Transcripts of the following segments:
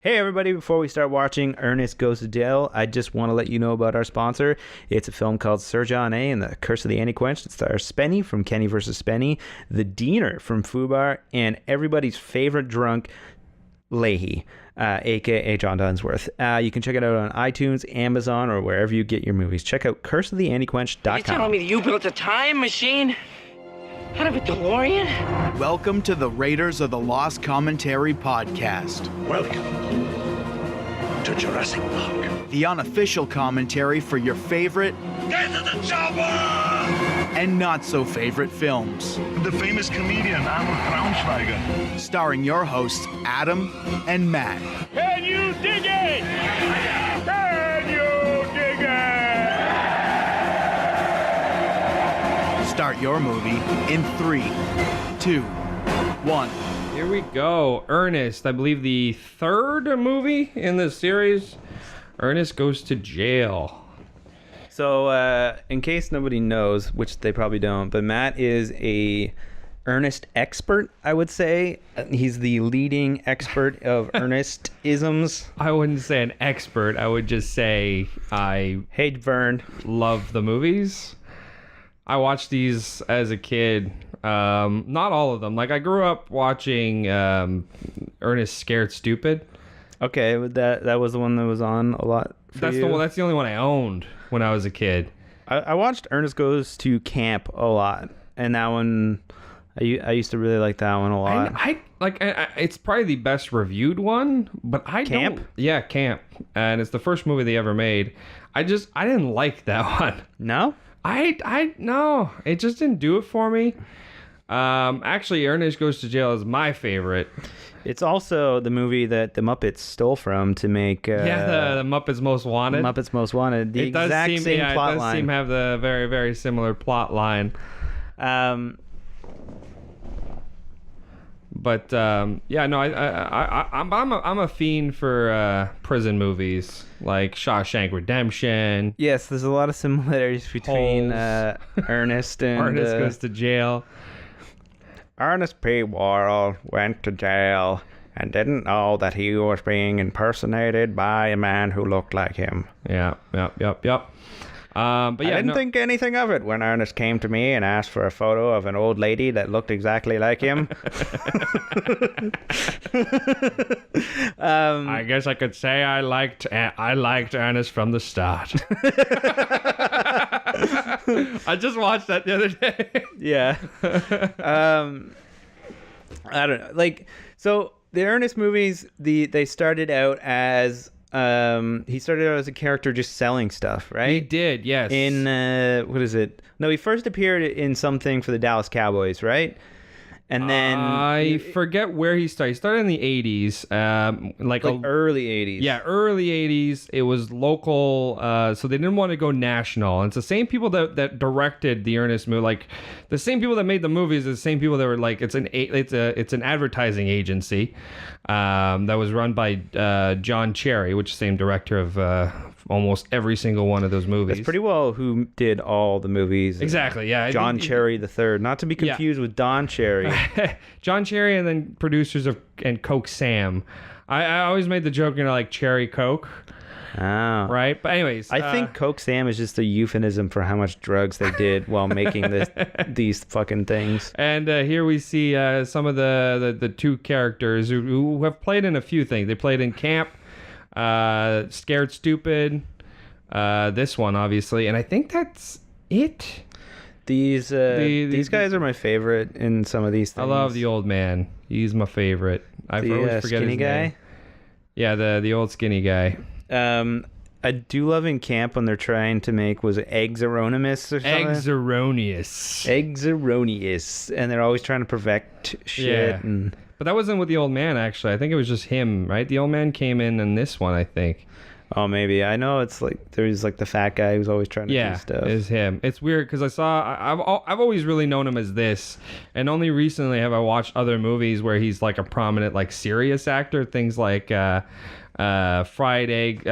Hey everybody, before we start watching Ernest Goes to Jail, I just want to let you know about our sponsor. It's a film called Sir John A. and the Curse of the Anti-Quenched. It stars Spenny from Kenny vs. Spenny, the Diener from Fubar, and everybody's favorite drunk, Leahy, aka John Dunsworth. You can check it out on iTunes, Amazon, or wherever you get your movies. Check out curseoftheantiquenched.com. Are you telling me that you built a time machine out of a DeLorean? Welcome to the Raiders of the Lost Commentary podcast. Welcome to Jurassic Park. The unofficial commentary for your favorite Get to the chopper! and not so favorite films. The famous comedian Arnold Braunschweiger. Starring your hosts Adam and Matt. Can you dig it? Can you dig it? Start your movie in 3, 2, 1. Here we go. Ernest, I believe the third movie in the series. Ernest Goes to Jail. So, in case nobody knows, which they probably don't, but Matt is a Ernest expert, I would say. He's the leading expert of Ernest-isms. I wouldn't say an expert. I would just say I Hey, Vern. love the movies. I watched these as a kid. Not all of them. Like, I grew up watching Ernest Scared Stupid. Okay, that was the one that was on a lot for That's you. that's the only one I owned when I was a kid. I watched Ernest Goes to Camp a lot, and that one, I used to really like that one a lot. I it's probably the best reviewed one, but I Camp? don't. Yeah, Camp, and it's the first movie they ever made. I didn't like that one. No? No, it just didn't do it for me. Actually, Ernest Goes to Jail is my favorite. It's also the movie that the Muppets stole from to make The Muppets Most Wanted. Muppets Most Wanted. The It does exact seem, same yeah, plot it does line. seem to have the very, very similar plot line. But yeah, no, I'm a fiend for prison movies like Shawshank Redemption. Yes, there's a lot of similarities between Holes. Ernest and Ernest Goes to Jail. Ernest P. Worrell went to jail and didn't know that he was being impersonated by a man who looked like him. Yeah. But yeah, I didn't think anything of it when Ernest came to me and asked for a photo of an old lady that looked exactly like him. I guess I could say I liked Ernest from the start. I just watched that the other day. Yeah. I don't know. Like, so the Ernest movies, they started out as he started out as a character just selling stuff, right? He did, yes. In what is it? No, he first appeared in something for the Dallas Cowboys, right? And then I forget where he started. He started in the 80s, like early 80s. Yeah, early 80s. It was local, so they didn't want to go national. And it's the same people that directed the Ernest movie, like the same people that made the movies, the same people that were like, it's an advertising agency that was run by John Cherry, which is the same director of almost every single one of those movies. That's pretty well who did all the movies. Exactly, yeah. John Cherry III, not to be confused with Don Cherry. John Cherry, and then producers and Coke Sam. I always made the joke, like Cherry Coke, Oh. right? But anyways, I think Coke Sam is just a euphemism for how much drugs they did while making these fucking things. And here we see some of the two characters who have played in a few things. They played in Camp, Scared Stupid, this one obviously, and I think that's it. These guys are my favorite in some of these things. I love the old man. He's my favorite. I always forget skinny his guy. name. Yeah, the old skinny guy. I do love in Camp when they're trying to make, was it Eggs-Eronimus or something? Eggs-Eronious. Eggs-Eronious, and they're always trying to perfect shit. Yeah. And But that wasn't with the old man, actually. I think it was just him, right? The old man came in this one, I think. oh, maybe I know it's like there's like the fat guy who's always trying to do stuff. It's him. It's weird because I've always really known him as this, and only recently have I watched other movies where he's like a prominent, like, serious actor. Things like fried egg,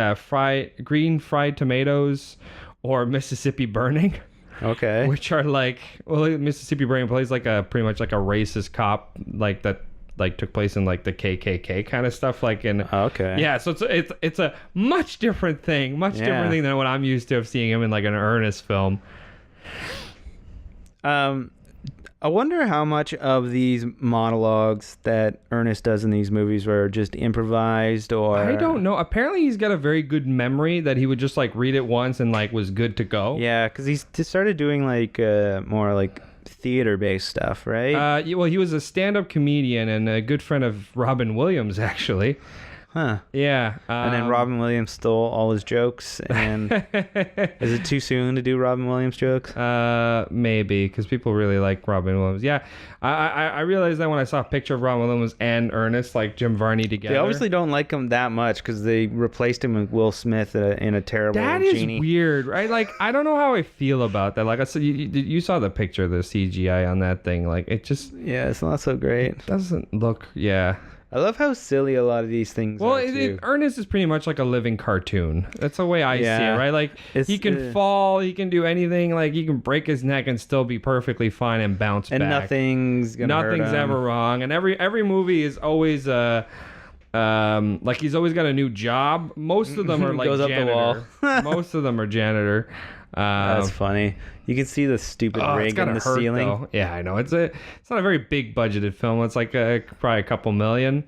green fried tomatoes, or Mississippi Burning. Okay. Which are like, well, Mississippi Burning plays like pretty much like a racist cop, like that like took place in like the KKK kind of stuff, like in Okay. yeah. So it's a much different thing, different thing than what I'm used to of seeing him in like an Ernest film. I wonder how much of these monologues that Ernest does in these movies were just improvised, or I don't know. Apparently, he's got a very good memory that he would just like read it once and like was good to go. Yeah, because he's just started doing like more like theater-based stuff, right? Well, he was a stand-up comedian and a good friend of Robin Williams, actually. Huh. Yeah. And then Robin Williams stole all his jokes. And is it too soon to do Robin Williams jokes? Maybe, because people really like Robin Williams. Yeah, I realized that when I saw a picture of Robin Williams and Ernest, like Jim Varney together. They obviously don't like him that much because they replaced him with Will Smith in a terrible That is genie. weird, right? Like, I don't know how I feel about that. Like I said, you saw the picture of the CGI on that thing. Like, it just Yeah, it's not so great. doesn't look. Yeah. I love how silly a lot of these things Well, are, too. Ernest is pretty much like a living cartoon. That's the way I see it, Yeah. right? Like, he can fall, he can do anything. Like, he can break his neck and still be perfectly fine and bounce and back. nothing's gonna hurt Nothing's him. ever wrong. And every movie is always like he's always got a new job. Most of them are like Goes up the janitor. wall. Most of them are janitor. That's funny. You can see the stupid It's rig gotta in the hurt, ceiling. though. Yeah, I know. It's not a very big budgeted film. It's like probably a couple million.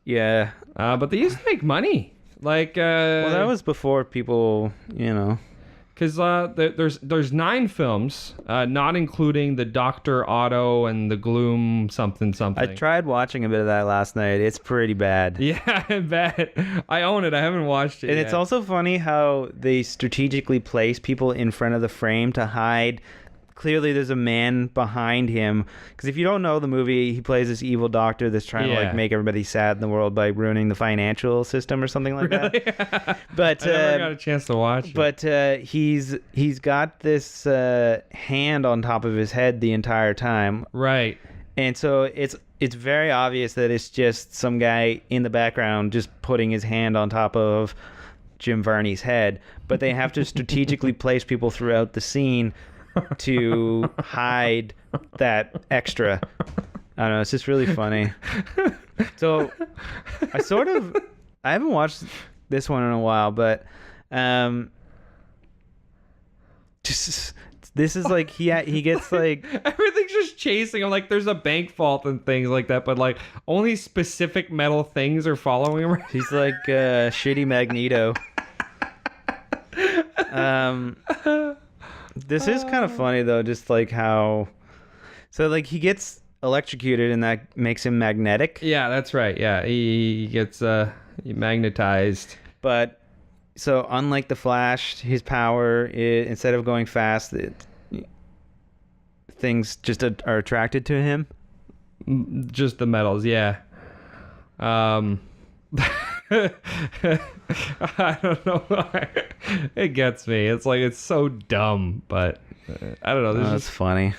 Yeah. But they used to make money. Like Well, that was before people, because there's 9 films, not including the Dr. Otto and the Gloom something. I tried watching a bit of that last night. It's pretty bad. Yeah, I bet. I own it. I haven't watched it And yet. it's also funny how they strategically place people in front of the frame to hide. Clearly, there's a man behind him. Because if you don't know the movie, he plays this evil doctor that's trying to like make everybody sad in the world by ruining the financial system or something like that. But I never got a chance to watch it. But he's got this hand on top of his head the entire time. Right. And so it's very obvious that it's just some guy in the background just putting his hand on top of Jim Varney's head. But they have to strategically place people throughout the scene to hide that extra. I don't know. It's just really funny. So I haven't watched this one in a while, but this is like he gets like everything's just chasing him. Like there's a bank vault and things like that, but like only specific metal things are following him. He's like shitty Magneto. This is kind of funny though, just like how so like he gets electrocuted and that makes him magnetic. Yeah, that's right. Yeah, he gets magnetized. But so unlike the Flash, his power is, instead of going fast, things just are attracted to him. Just the metals, yeah. I don't know why. It gets me. It's like it's so dumb, but I don't know. That's funny.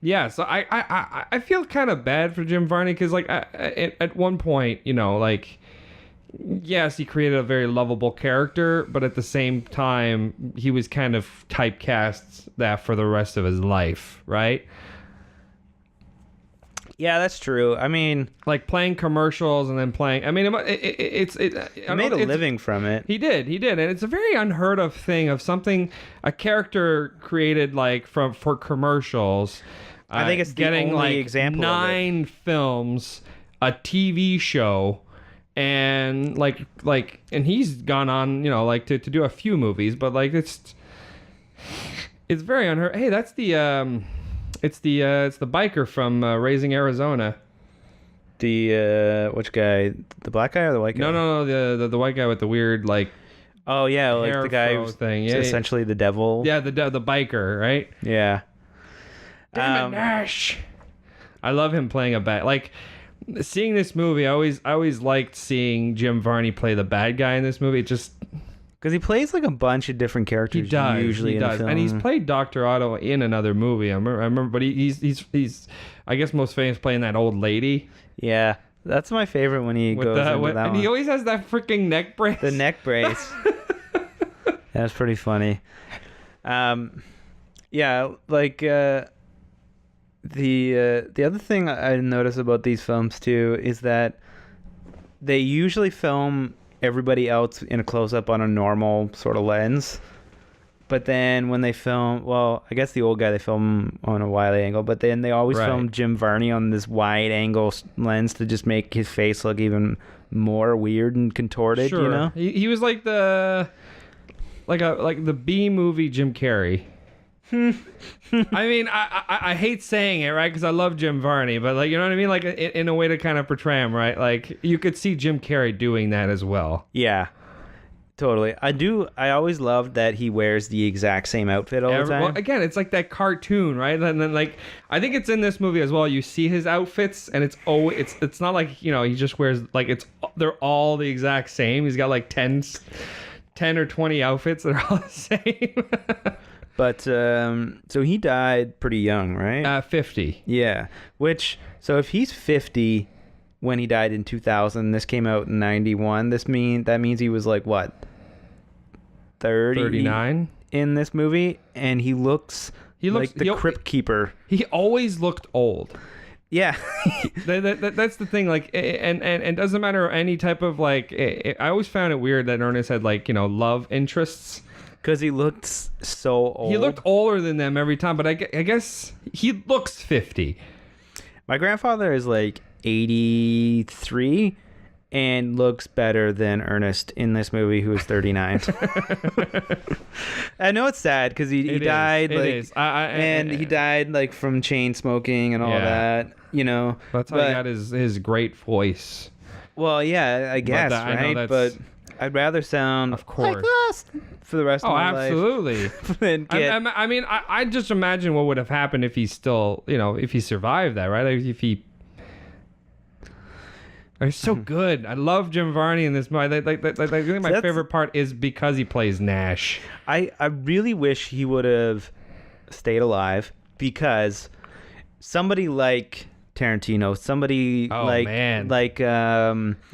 Yeah. So I feel kind of bad for Jim Varney because like at one point, like yes, he created a very lovable character, but at the same time, he was kind of typecast that for the rest of his life, right? Yeah, that's true. I mean, like playing commercials and then playing. I mean, he made a living from it. He did, and it's a very unheard of thing of something a character created like for commercials. I think it's the getting only like example 9 films, a TV show, and like, and he's gone on, like to do a few movies, but like it's very unheard. Hey, that's the It's the biker from Raising Arizona. The which guy? The black guy or the white guy? No, the white guy with the weird like. Oh yeah, like hair the guy fro who's thing. Yeah, essentially the devil. Yeah, the biker, right? Yeah. Damn it, Nash. I love him playing a bad. Like seeing this movie, I always liked seeing Jim Varney play the bad guy in this movie. It just. Because he plays like a bunch of different characters. He does. Usually he in a does, film. and he's played Dr. Otto in another movie. I remember, but he's I guess most famous playing that old lady. Yeah, that's my favorite when he goes into that and one. he always has that freaking neck brace. The neck brace. That's pretty funny. Yeah, like The other thing I notice about these films too is that they usually film everybody else in a close-up on a normal sort of lens. But then when they film, well, I guess the old guy, they film on a wide angle, but then they always Right. film Jim Varney on this wide angle lens to just make his face look even more weird and contorted, Sure. you know? He was like the B movie Jim Carrey. I mean, I hate saying it, right? Because I love Jim Varney, but like, you know what I mean? Like in a way to kind of portray him, right? Like you could see Jim Carrey doing that as well. Yeah. Totally. I always loved that he wears the exact same outfit all the time. Well, again, it's like that cartoon, right? And then like I think it's in this movie as well. You see his outfits, and it's not like, you know, he just wears like they're all the exact same. He's got like 10 or 20 outfits that are all the same. But so he died pretty young, right? 50. Yeah. So if he's 50 when he died in 2000, this came out in 91, that means he was like what? 39 in this movie, and he looks like the Crypt Keeper. He always looked old. Yeah. That's the thing, like, and doesn't matter any type of like. I always found it weird that Ernest had like, you know, love interests. Because he looked so old. He looked older than them every time, but I guess he looks 50. My grandfather is like 83 and looks better than Ernest in this movie, who is 39. I know it's sad because he died. He died like from chain smoking and all that. You know, that's how he got his great voice. Well, yeah, I guess, right? But I'd rather sound, of course, like this for the rest of my life. Absolutely. I mean, I just imagine what would have happened if he still, you know, if he survived that, right? Like if he. He's so good. I love Jim Varney in this movie. I think my favorite part is because he plays Nash. I really wish he would have stayed alive, because somebody like Tarantino,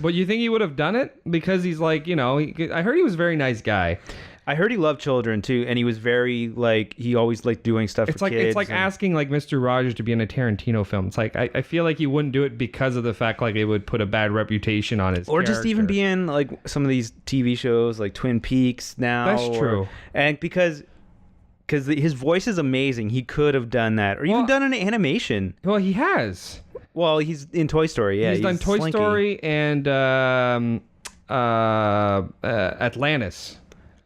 But you think he would have done it? Because he's like, you know, I heard he was a very nice guy. I heard he loved children too, and he was very like, he always liked doing stuff for kids. It's like asking like Mr. Rogers to be in a Tarantino film. It's like I feel like he wouldn't do it because of the fact like it would put a bad reputation on his or character. Just even be in like some of these TV shows like Twin Peaks now. That's true. And because his voice is amazing, he could have done that, or even done an animation. Well, he has. Well, he's in Toy Story. Yeah, he's done Toy Slinky. Story and Atlantis.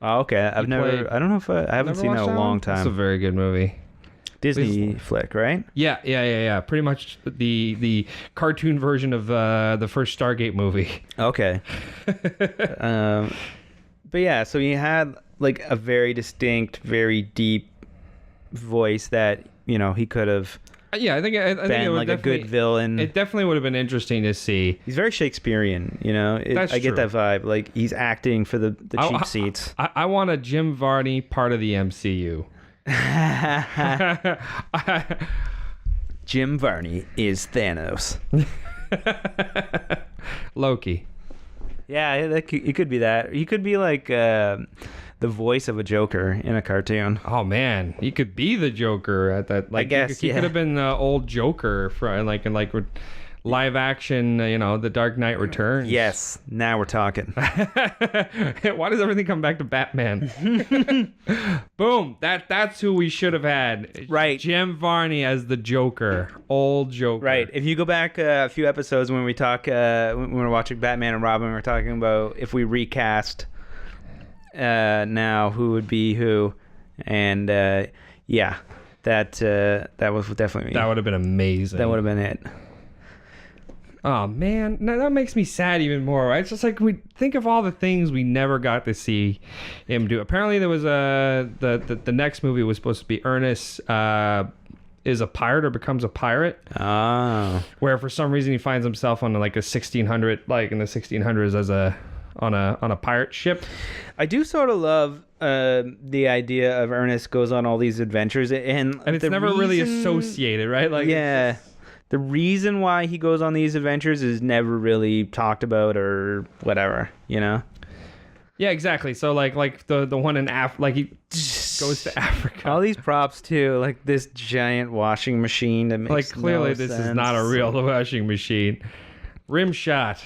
Oh, okay. I don't know if I haven't seen it in a long time. It's a very good movie. Disney flick, right? Yeah. Pretty much the cartoon version of the first Stargate movie. Okay. But yeah, so he had like a very distinct, very deep voice that, you know, he could have. Yeah, I think it would like a good villain. It definitely would have been interesting to see. He's very Shakespearean, you know. I get that vibe. Like he's acting for the cheap seats. I want a Jim Varney part of the MCU. Jim Varney is Thanos. Loki. Yeah, it could be that. He could be like the voice of a Joker in a cartoon. Oh man, he could be the Joker at that. Like, I guess he could have been the old Joker in live action. You know, The Dark Knight Returns. Yes, now we're talking. Why does everything come back to Batman? Boom. That's who we should have had. Right, Jim Varney as the Joker, old Joker. Right. If you go back a few episodes when we talk, when we were watching Batman and Robin, we were talking about if we recast. Now who would be who, and that was definitely that would have been amazing. That would have been it. Oh man, now that makes me sad even more. Right? It's just like we think of all the things we never got to see him do. Apparently, there was the next movie was supposed to be Ernest is a pirate or becomes a pirate. Where for some reason he finds himself on like a 1600, like in the 1600s as on a pirate ship. I do sort of love the idea of Ernest goes on all these adventures, and it's never really associated, right? Like the reason why he goes on these adventures is never really talked about or whatever, you know. Yeah, exactly. So like the one in like he goes to Africa. All these props too, like this giant washing machine that makes Like clearly no this sense. is not a real washing machine. Rim shot.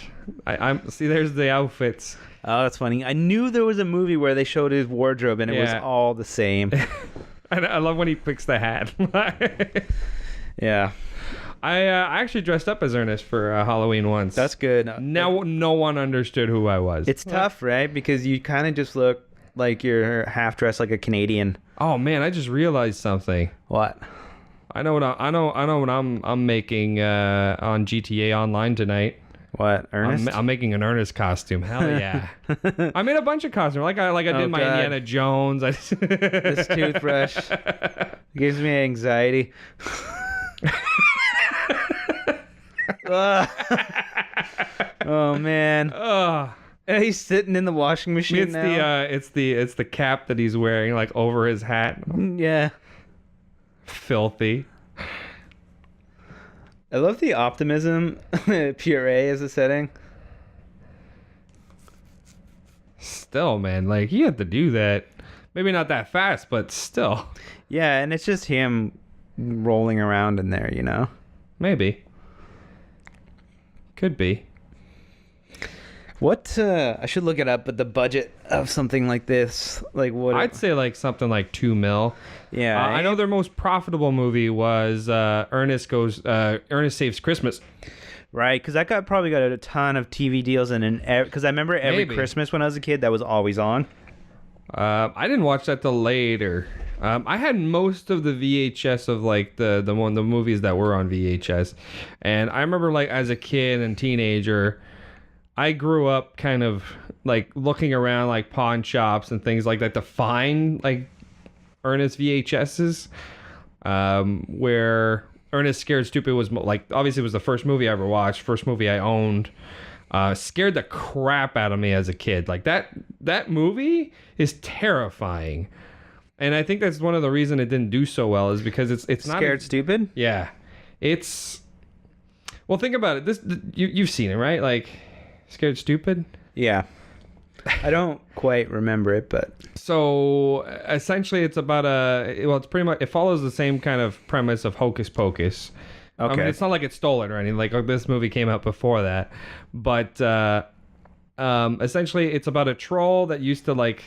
I'm see. There's the outfits. Oh, that's funny. I knew there was a movie where they showed his wardrobe and it was Yeah. all the same. I love when he picks the hat. Yeah, I actually dressed up as Ernest for Halloween once. that's good. Now no one understood who I was. It's tough, right? Because you kind of just look like you're half dressed like a Canadian. Oh man, I just realized something. What? I know what I'm making on GTA Online tonight. What? Ernest? I'm making an Ernest costume. Hell yeah! I made a bunch of costumes. Like I did my God. Indiana Jones. This toothbrush gives me anxiety. Ugh. Oh man. Ugh. He's sitting in the washing machine It's now. it's the cap that he's wearing like over his hat. Yeah. Filthy. I love the optimism. Puree as a setting. Still, man, like he had to do that. Maybe not that fast, but still. Yeah, and it's just him rolling around in there, you know? Maybe. Could be. What, I should look it up, but the budget of something like this, like what? I'd say like something like $2 million. Yeah. I know their most profitable movie was Ernest Saves Christmas. Right, because that probably got a ton of TV deals, and because I remember every Maybe. Christmas when I was a kid, that was always on. I didn't watch that till later. I had most of the VHS of like the movies that were on VHS, and I remember like as a kid and teenager, I grew up kind of like looking around like pawn shops and things like that to find like Ernest VHSs, where Ernest Scared Stupid was like obviously it was the first movie I ever watched, first movie I owned. Scared the crap out of me as a kid. Like that movie is terrifying, and I think that's one of the reasons it didn't do so well is because it's not Scared Stupid? Yeah, it's well. Think about it. You've seen it, right? Like Scared Stupid. Yeah. I don't quite remember it, but So essentially, it's about it's pretty much it follows the same kind of premise of Hocus Pocus. okay. I mean, it's not like it stole it or anything. Like this movie came out before that, but essentially, it's about a troll that used to like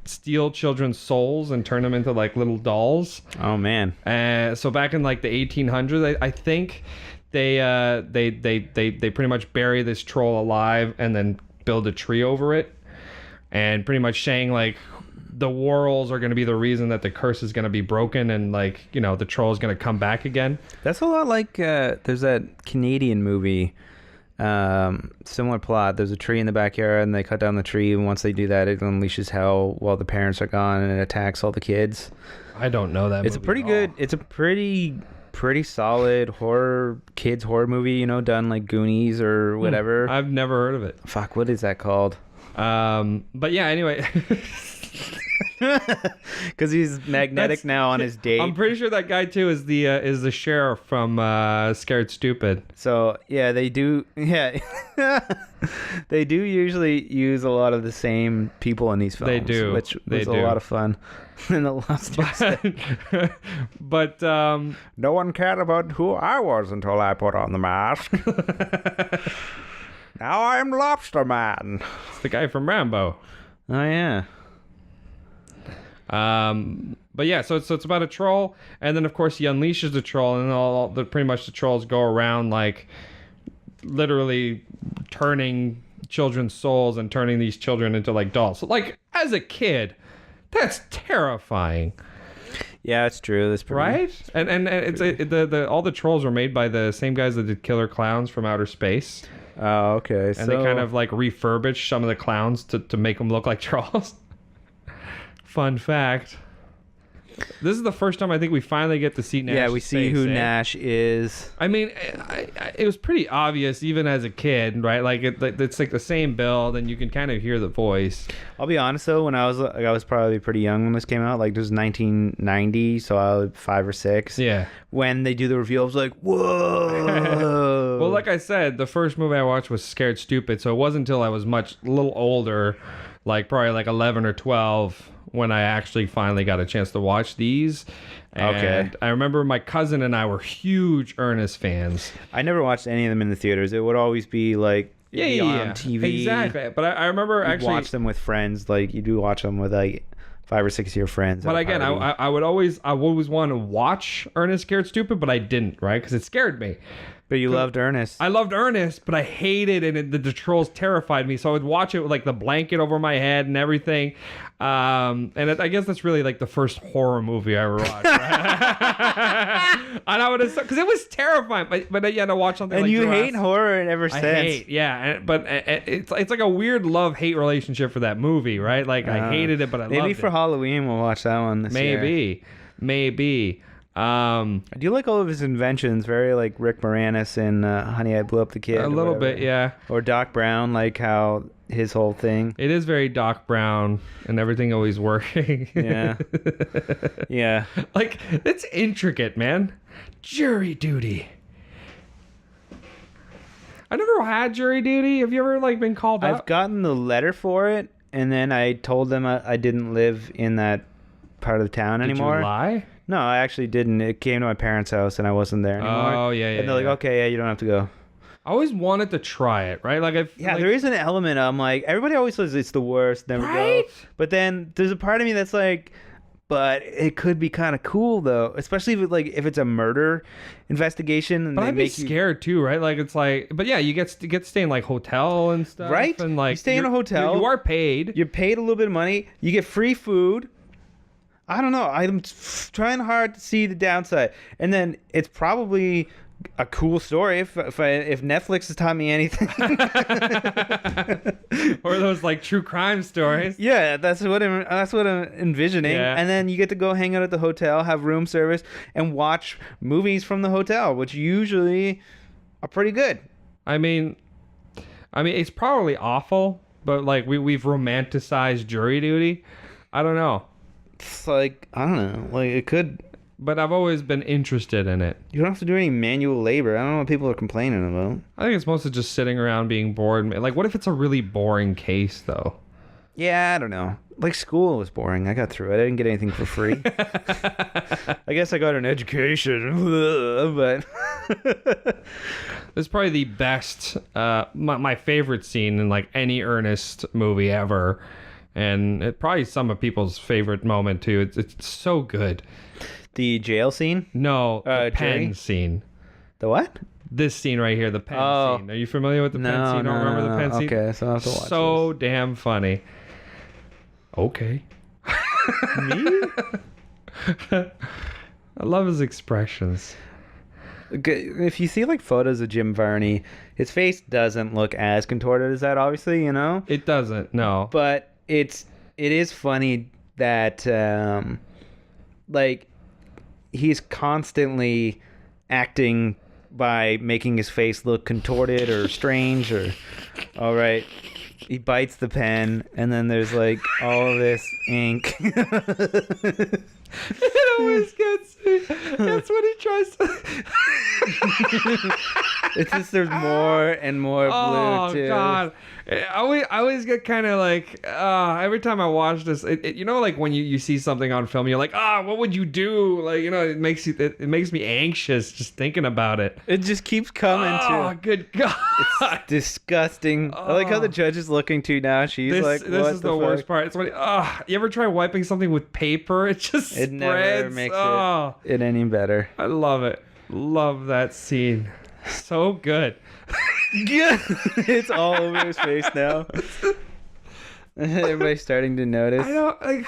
steal children's souls and turn them into like little dolls. Oh man. So back in like the 1800s, I think they pretty much bury this troll alive and then build a tree over it, and pretty much saying like the Worrells are going to be the reason that the curse is going to be broken, and like the troll is going to come back again. That's a lot like there's that Canadian movie, similar plot. There's a tree in the backyard and they cut down the tree, and once they do that, it unleashes hell while the parents are gone and it attacks all the kids. I don't know that. It's a movie pretty at good. all. It's a pretty solid kids horror movie. Done like Goonies or whatever. I've never heard of it. Fuck, what is that called? But yeah, anyway. Because he's magnetic now on his date. I'm pretty sure that guy too is the sheriff from Scared Stupid. So yeah, they do. Yeah, they do usually use a lot of the same people in these films. They do. which They was a do. lot of fun. And the last But no one cared about who I was until I put on the mask. Now I'm Lobster Man. it's the guy from Rambo. Oh yeah. But yeah, so it's about a troll, and then of course he unleashes the troll, and pretty much the trolls go around like literally turning children's souls and turning these children into like dolls. So like as a kid, that's terrifying, Yeah, it's true. That's pretty, right? And it's the all the trolls were made by the same guys that did Killer Clowns from Outer Space, Oh, okay. and they kind of like refurbished some of the clowns to make them look like trolls. Fun fact. This is the first time I think we finally get to see Nash. Yeah, we see who eh? Nash is. I mean, it was pretty obvious even as a kid, right? Like it's like the same build, and you can kind of hear the voice. I'll be honest though, when I was probably pretty young when this came out. Like this was 1990, so I was 5 or 6. Yeah. When they do the reveal, I was like, whoa. Well, like I said, the first movie I watched was Scared Stupid, so it wasn't until I was a little older, like probably like 11 or 12, when I actually finally got a chance to watch these. And Okay. I remember my cousin and I were huge Ernest fans. I never watched any of them in the theaters. It would always be like it'd be on TV. Exactly. But I remember You'd actually watch them with friends. Like you do watch them with like 5 or 6 of your friends. But at a again, party. I would always want to watch Ernest Scared Stupid, but I didn't, right? Because it scared me. But you loved Ernest. I loved Ernest, but I hated it, and the trolls terrified me. So I would watch it with like the blanket over my head and everything. I guess that's really like the first horror movie I ever watched. Right? And I would have, because it was terrifying. But yeah, to watch something and like you Jurassic- hate horror ever since. I hate, yeah, but it's like a weird love-hate relationship for that movie, right? Like I hated it, but I loved it. Maybe for Halloween we'll watch that one this year. Maybe. I do like all of his inventions, very like Rick Moranis in Honey, I Blew Up the Kid. A or little whatever. bit, yeah. Or Doc Brown, like how his whole thing. It is very Doc Brown and everything always working. Yeah. Yeah. Like, it's intricate, man. Jury duty. I never had jury duty. Have you ever like been called I've up? gotten the letter for it, and then I told them I didn't live in that part of the town Did anymore. you lie? No, I actually didn't. It came to my parents' house, and I wasn't there anymore. Oh, yeah, And they're like, okay, yeah, you don't have to go. I always wanted to try it, right? Like, Yeah, like, there is an element of, I'm like, everybody always says it's the worst, never Right? go. But then there's a part of me that's like, but it could be kind of cool though, especially if it's a murder investigation and But they I'd be make you scared too, right? Like it's like, but yeah, you get to stay in like hotel and stuff, Right? And like You stay in a you're- hotel. you are paid. you're paid a little bit of money, you get free food. I don't know. I'm trying hard to see the downside, and then it's probably a cool story if Netflix has taught me anything. Or those like true crime stories. Yeah, that's what I'm envisioning. Yeah. And then you get to go hang out at the hotel, have room service, and watch movies from the hotel, which usually are pretty good. I mean, it's probably awful, but like we've romanticized jury duty. I don't know, It's like, I don't know, like it could. but I've always been interested in it. You don't have to do any manual labor. I don't know what people are complaining about. I think it's mostly just sitting around being bored. Like, what if it's a really boring case though? Yeah, I don't know. Like school was boring. I got through it. I didn't get anything for free. I guess I got an education, but It's probably the best, my favorite scene in like any Ernest movie ever, and it probably some of people's favorite moment too. It's so good. the jail scene. No, the pen jury? scene. The what? This scene right here, the pen Oh. scene. Are you familiar with the pen scene? You don't remember the pen scene? Okay, so I have to watch So damn funny. Okay. Me? I love his expressions. If you see like photos of Jim Varney, his face doesn't look as contorted as that, obviously, you know. It doesn't, no. But it is funny that like he's constantly acting by making his face look contorted or strange or all right. He bites the pen and then there's like all of this ink. It always gets me. That's what he tries to. It's just there's more and more blue Oh too. God! I always get kind of like every time I watch this, you know, like when you see something on film, you're like, what would you do? Like, you know, it makes me anxious just thinking about it. It just keeps coming Oh, to. good God! Disgusting. I like how the judge is looking to now. She's This like, is the worst part. It's when you ever try wiping something with paper? It just It never spreads. makes Oh, it any better. I love it. Love that scene. So good. It's all over his face now. Everybody's starting to notice. I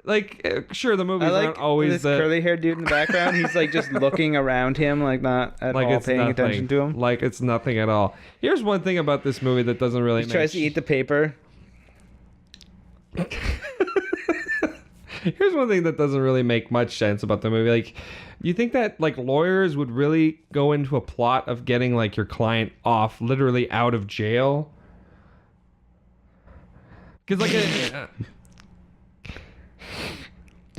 don't sure the movies I like aren't always this the curly haired dude in the background. He's like just looking around him, like not at like all it's paying nothing. attention to him. Like it's nothing at all. Here's one thing about this movie that doesn't really He tries to eat the paper. Here's one thing that doesn't really make much sense about the movie. Like, you think that like lawyers would really go into a plot of getting like your client off, literally out of jail? Because like,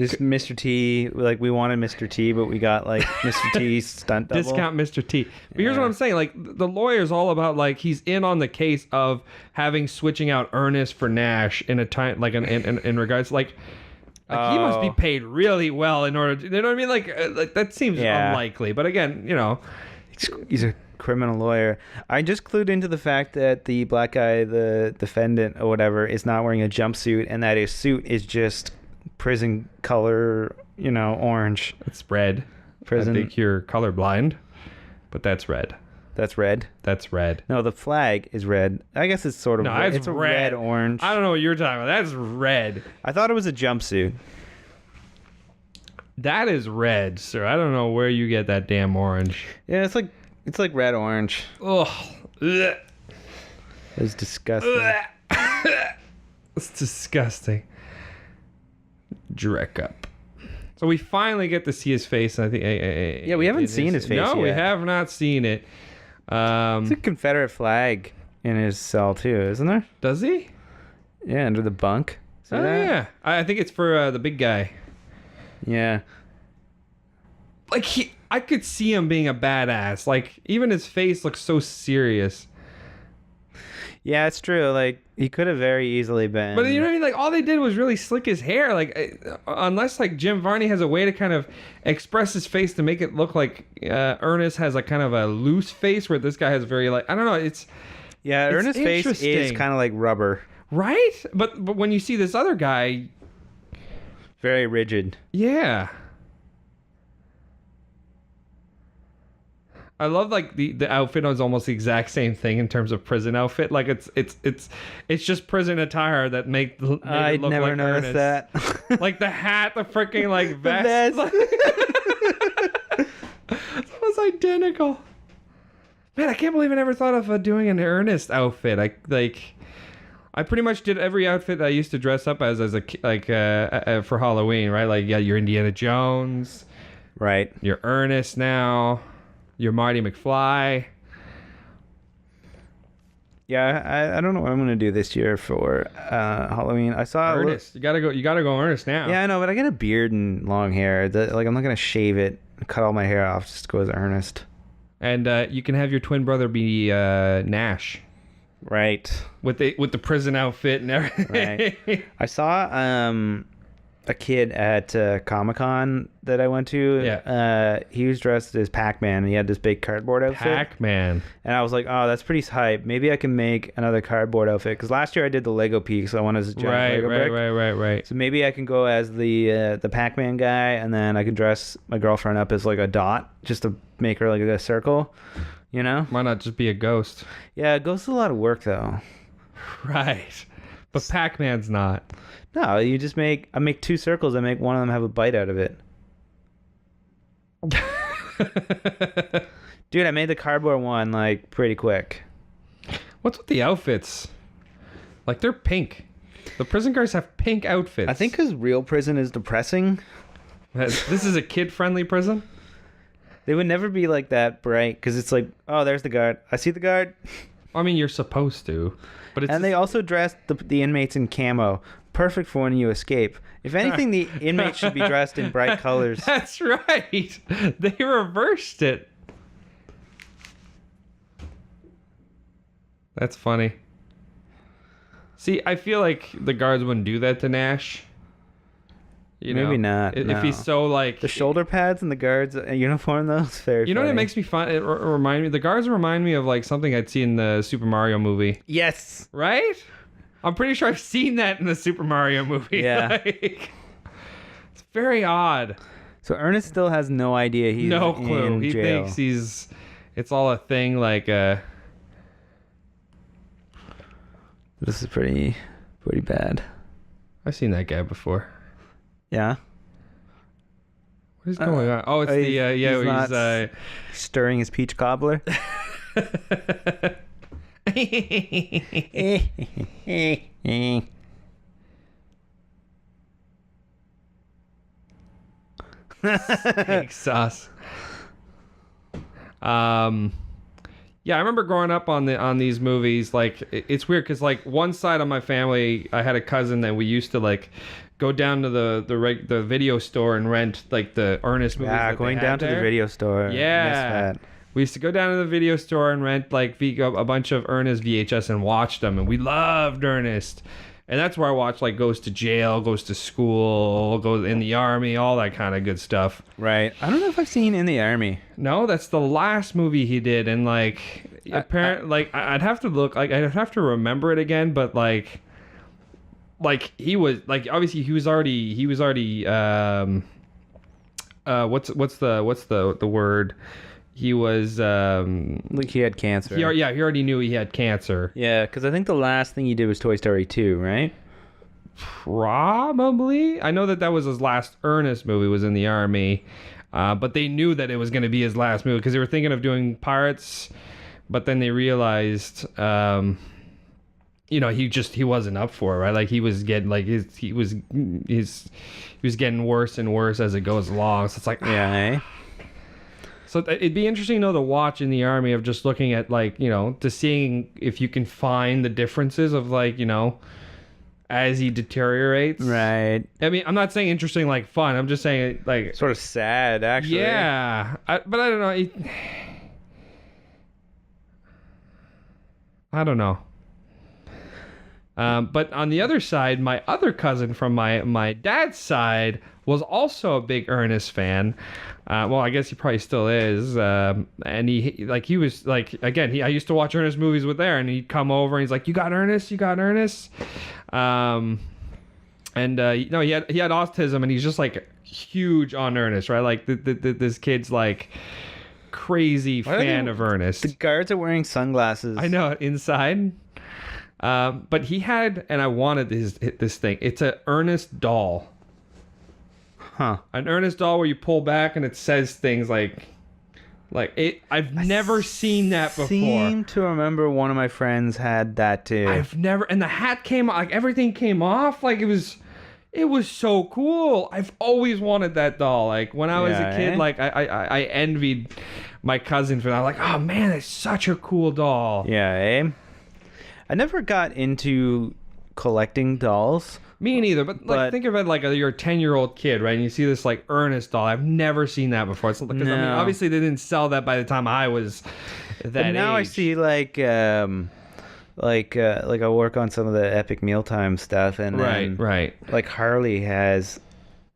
This Mr. T, like we wanted Mr. T, but we got like Mr. T stunt double. Discount Mr. T. But here's what I'm saying. Like the lawyer's all about like he's in on the case of having switching out Ernest for Nash in a time like in regards like he must be paid really well in order to, you know what I mean? Like that seems unlikely. But again, you know, he's a criminal lawyer. I just clued into the fact that the black guy, the defendant or whatever, is not wearing a jumpsuit, and that his suit is just prison color, you know, orange. It's red. Prison. I think you're colorblind, but that's red. That's red. That's red. No, the flag is red. I guess it's sort of. No, it's a red orange. I don't know what you're talking about. That's red. I thought it was a jumpsuit. That is red, sir. I don't know where you get that damn orange. Yeah, it's like red orange. Ugh. Ugh. It's disgusting. It's disgusting. Direct up. So we finally get to see his face. I think. Yeah, we haven't seen his face No, yet. we have not seen it. It's a Confederate flag in his cell too, isn't there? Does he? Yeah, under the bunk. See that? Yeah. I think it's for the big guy. Yeah. Like I could see him being a badass. Like even his face looks so serious. Yeah, it's true. Like he could have very easily been. But you know what I mean? Like all they did was really slick his hair. Like unless like Jim Varney has a way to kind of express his face to make it look like Ernest has a kind of a loose face, where this guy has very like I don't know. It's Ernest's face is interesting. kind of like rubber, right? But when you see this other guy, very rigid. yeah. I love like the outfit is almost the exact same thing in terms of prison outfit. Like it's just prison attire that made it look I'd never like noticed Ernest. that. Like the hat, the freaking like vest. It was identical. Man, I can't believe I never thought of doing an Ernest outfit. I pretty much did every outfit I used to dress up as a for Halloween, right? Like you're Indiana Jones, Right. you're Ernest now. You're Marty McFly. Yeah, I don't know what I'm gonna do this year for Halloween. I saw Ernest. You gotta go Ernest now. Yeah, I know, but I got a beard and long hair. Like I'm not gonna shave it, cut all my hair off, just go as Ernest. And you can have your twin brother be Nash. Right. With the prison outfit and everything. Right. I saw a kid at Comic-Con that I went to. Yeah. He was dressed as Pac-Man, and he had this big cardboard outfit. Pac-Man. And I was like, oh, that's pretty hype. Maybe I can make another cardboard outfit. Because last year I did the Lego peak, so I wanted a giant Lego brick. Right. So maybe I can go as the Pac-Man guy, and then I can dress my girlfriend up as like a dot, just to make her like a circle, you know? Why not just be a ghost? Yeah, it goes to a lot of work, though. Right. But Pac-Man's not. No, you just I make two circles. I make one of them have a bite out of it. Dude, I made the cardboard one like pretty quick. What's with the outfits? Like they're pink. The prison guards have pink outfits. I think because real prison is depressing. This is a kid-friendly prison? They would never be like that bright because it's like, oh, there's the guard. I see the guard. I mean, you're supposed to. But it's And they also dress the inmates in camo. Perfect for when you escape. If anything, the inmates should be dressed in bright colors. That's right. They reversed it. That's funny. See, I feel like the guards wouldn't do that to Nash. You know? Maybe not. If he's so like the shoulder pads and the guards uniform, though, it's very. You know what funny. it makes me fun? It remind me. The guards remind me of like something I'd seen in the Super Mario movie. Yes. Right? I'm pretty sure I've seen that in the Super Mario movie. Yeah. It's very odd. So Ernest still has no idea he's No clue. in He jail. thinks it's all a thing. Like This is pretty bad. I've seen that guy before. Yeah. What is going on? Oh, it's he's not he's stirring his peach cobbler. Steak sauce. Yeah, I remember growing up on these movies. Like, it's weird because like one side of my family, I had a cousin that we used to like go down to the video store and rent like the Ernest movies. Yeah, that going they had down to the there. video store. Yeah. Miss that. We used to go down to the video store and rent like a bunch of Ernest VHS and watch them, and we loved Ernest. And that's where I watched like Goes to Jail, Goes to School, Goes in the Army, all that kind of good stuff. Right. I don't know if I've seen In the Army. No, that's the last movie he did, and like apparently, I'd have to look, like I'd have to remember it again, but like he was like obviously he was already what's the word? He was Like he had cancer. he already knew he had cancer. Yeah, because I think the last thing he did was Toy Story 2, right? Probably. I know that was his last Ernest movie, was In the Army, but they knew that it was going to be his last movie because they were thinking of doing Pirates, but then they realized he wasn't up for it, right? Like he was getting like he was getting worse and worse as it goes along. So it's like Yeah, eh? So it'd be interesting though to watch In the Army, of just looking at like, to seeing if you can find the differences of like, as he deteriorates. Right. I mean, I'm not saying interesting like fun. I'm just saying like Sort of sad, actually. yeah. But I don't know. I don't know. But on the other side, my other cousin from my dad's side was also a big Ernest fan. Well, I guess he probably still is. And he was like, again, I used to watch Ernest movies with there, and he'd come over and he's like, "You got Ernest? You got Ernest?" He had autism, and he's just like huge on Ernest, right? Like this kid's like crazy fan of Ernest. The guards are wearing sunglasses. I know, inside. But he had, and I wanted this thing. It's an Ernest doll. Huh. An Ernest doll where you pull back and it says things like it. I've never seen that before. Seem to remember one of my friends had that too. I've never, and the hat came, like everything came off. Like it was so cool. I've always wanted that doll. Like when I was a kid, like I envied my cousin for that. I'm like, oh man, it's such a cool doll. Yeah, eh? I never got into collecting dolls. Me neither, but think of it like you're a 10-year-old kid, right? And you see this like Ernest doll. I've never seen that before. It's because I mean, obviously they didn't sell that by the time I was that But now age. I see like I work on some of the Epic Mealtime stuff, and then, right. like Harley has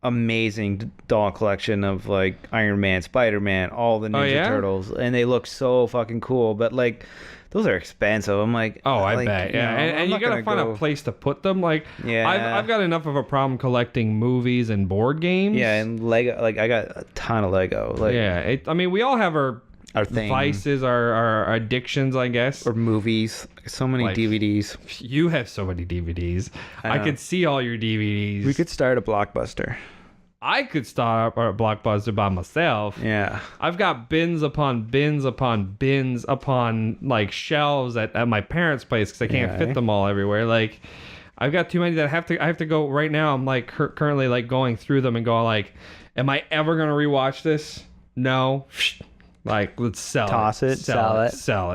amazing doll collection of like Iron Man, Spider-Man, all the Ninja Turtles, and they look so fucking cool. But like, those are expensive. I'm like, I bet, yeah. And you gotta find a place to put them. Like, yeah, I've got enough of a problem collecting movies and board games. Yeah, and Lego. Like, I got a ton of Lego. Like, yeah, I mean, we all have our thing. vices, our addictions, I guess. Or movies. So many DVDs. You have so many DVDs. I know. could see all your DVDs. We could start a Blockbuster. I could start a Blockbuster by myself. Yeah. I've got bins upon bins upon bins upon like shelves at my parents' place because I can't fit them all everywhere. Like, I've got too many that I have to go right now. I'm like currently like going through them and going like, am I ever gonna rewatch this? No. Like, let's sell it. Sell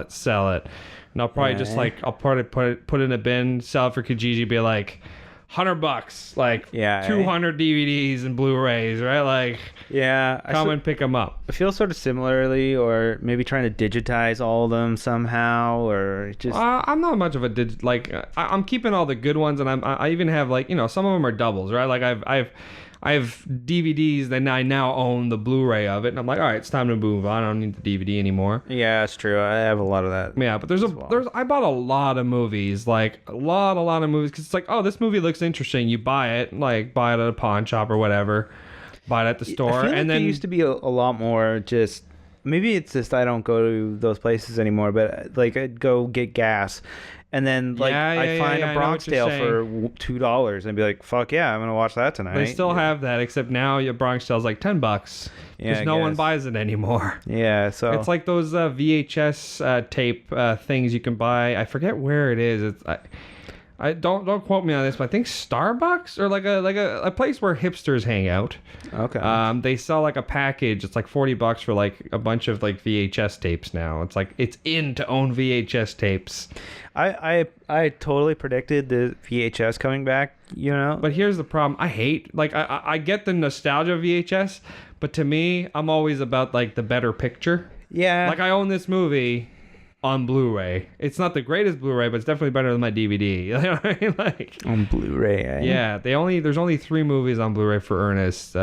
it. And I'll probably just like put it in a bin, sell it for Kijiji, be like $100, like 200 DVDs and Blu-rays, right? Like, come and pick them up. I feel sort of similarly, or maybe trying to digitize all of them somehow, or just. I'm not much of a I'm keeping all the good ones, and I even have like, some of them are doubles, right? Like I have DVDs, then I now own the Blu-ray of it, and I'm like, all right, it's time to move on. I don't need the DVD anymore. Yeah, it's true. I have a lot of that. Yeah, but I bought a lot of movies, like a lot of movies, because it's like, oh, this movie looks interesting. You buy it at a pawn shop or whatever, buy it at the store, I feel like and then there used to be a lot more just. Maybe it's just I don't go to those places anymore, but like I'd go get gas. And then, like, I'd find a Bronx Tale for $2 and be like, fuck yeah, I'm going to watch that tonight. They still have that, except now your Bronx Tale's like $10 because no one buys it anymore. Yeah, so. It's like those VHS tape things you can buy. I forget where it is. I don't quote me on this, but I think Starbucks or like a place where hipsters hang out. Okay. They sell like a package. It's like $40 for like a bunch of like VHS tapes now. It's like it's in to own VHS tapes. I totally predicted the VHS coming back, you know. But here's the problem. I hate like I get the nostalgia of VHS, but to me, I'm always about like the better picture. Yeah. Like I own this movie on Blu-ray. It's not the greatest Blu-ray, but it's definitely better than my DVD. You know what I mean? Like on Blu-ray. Eh? yeah, there's only 3 movies on Blu-ray for Ernest: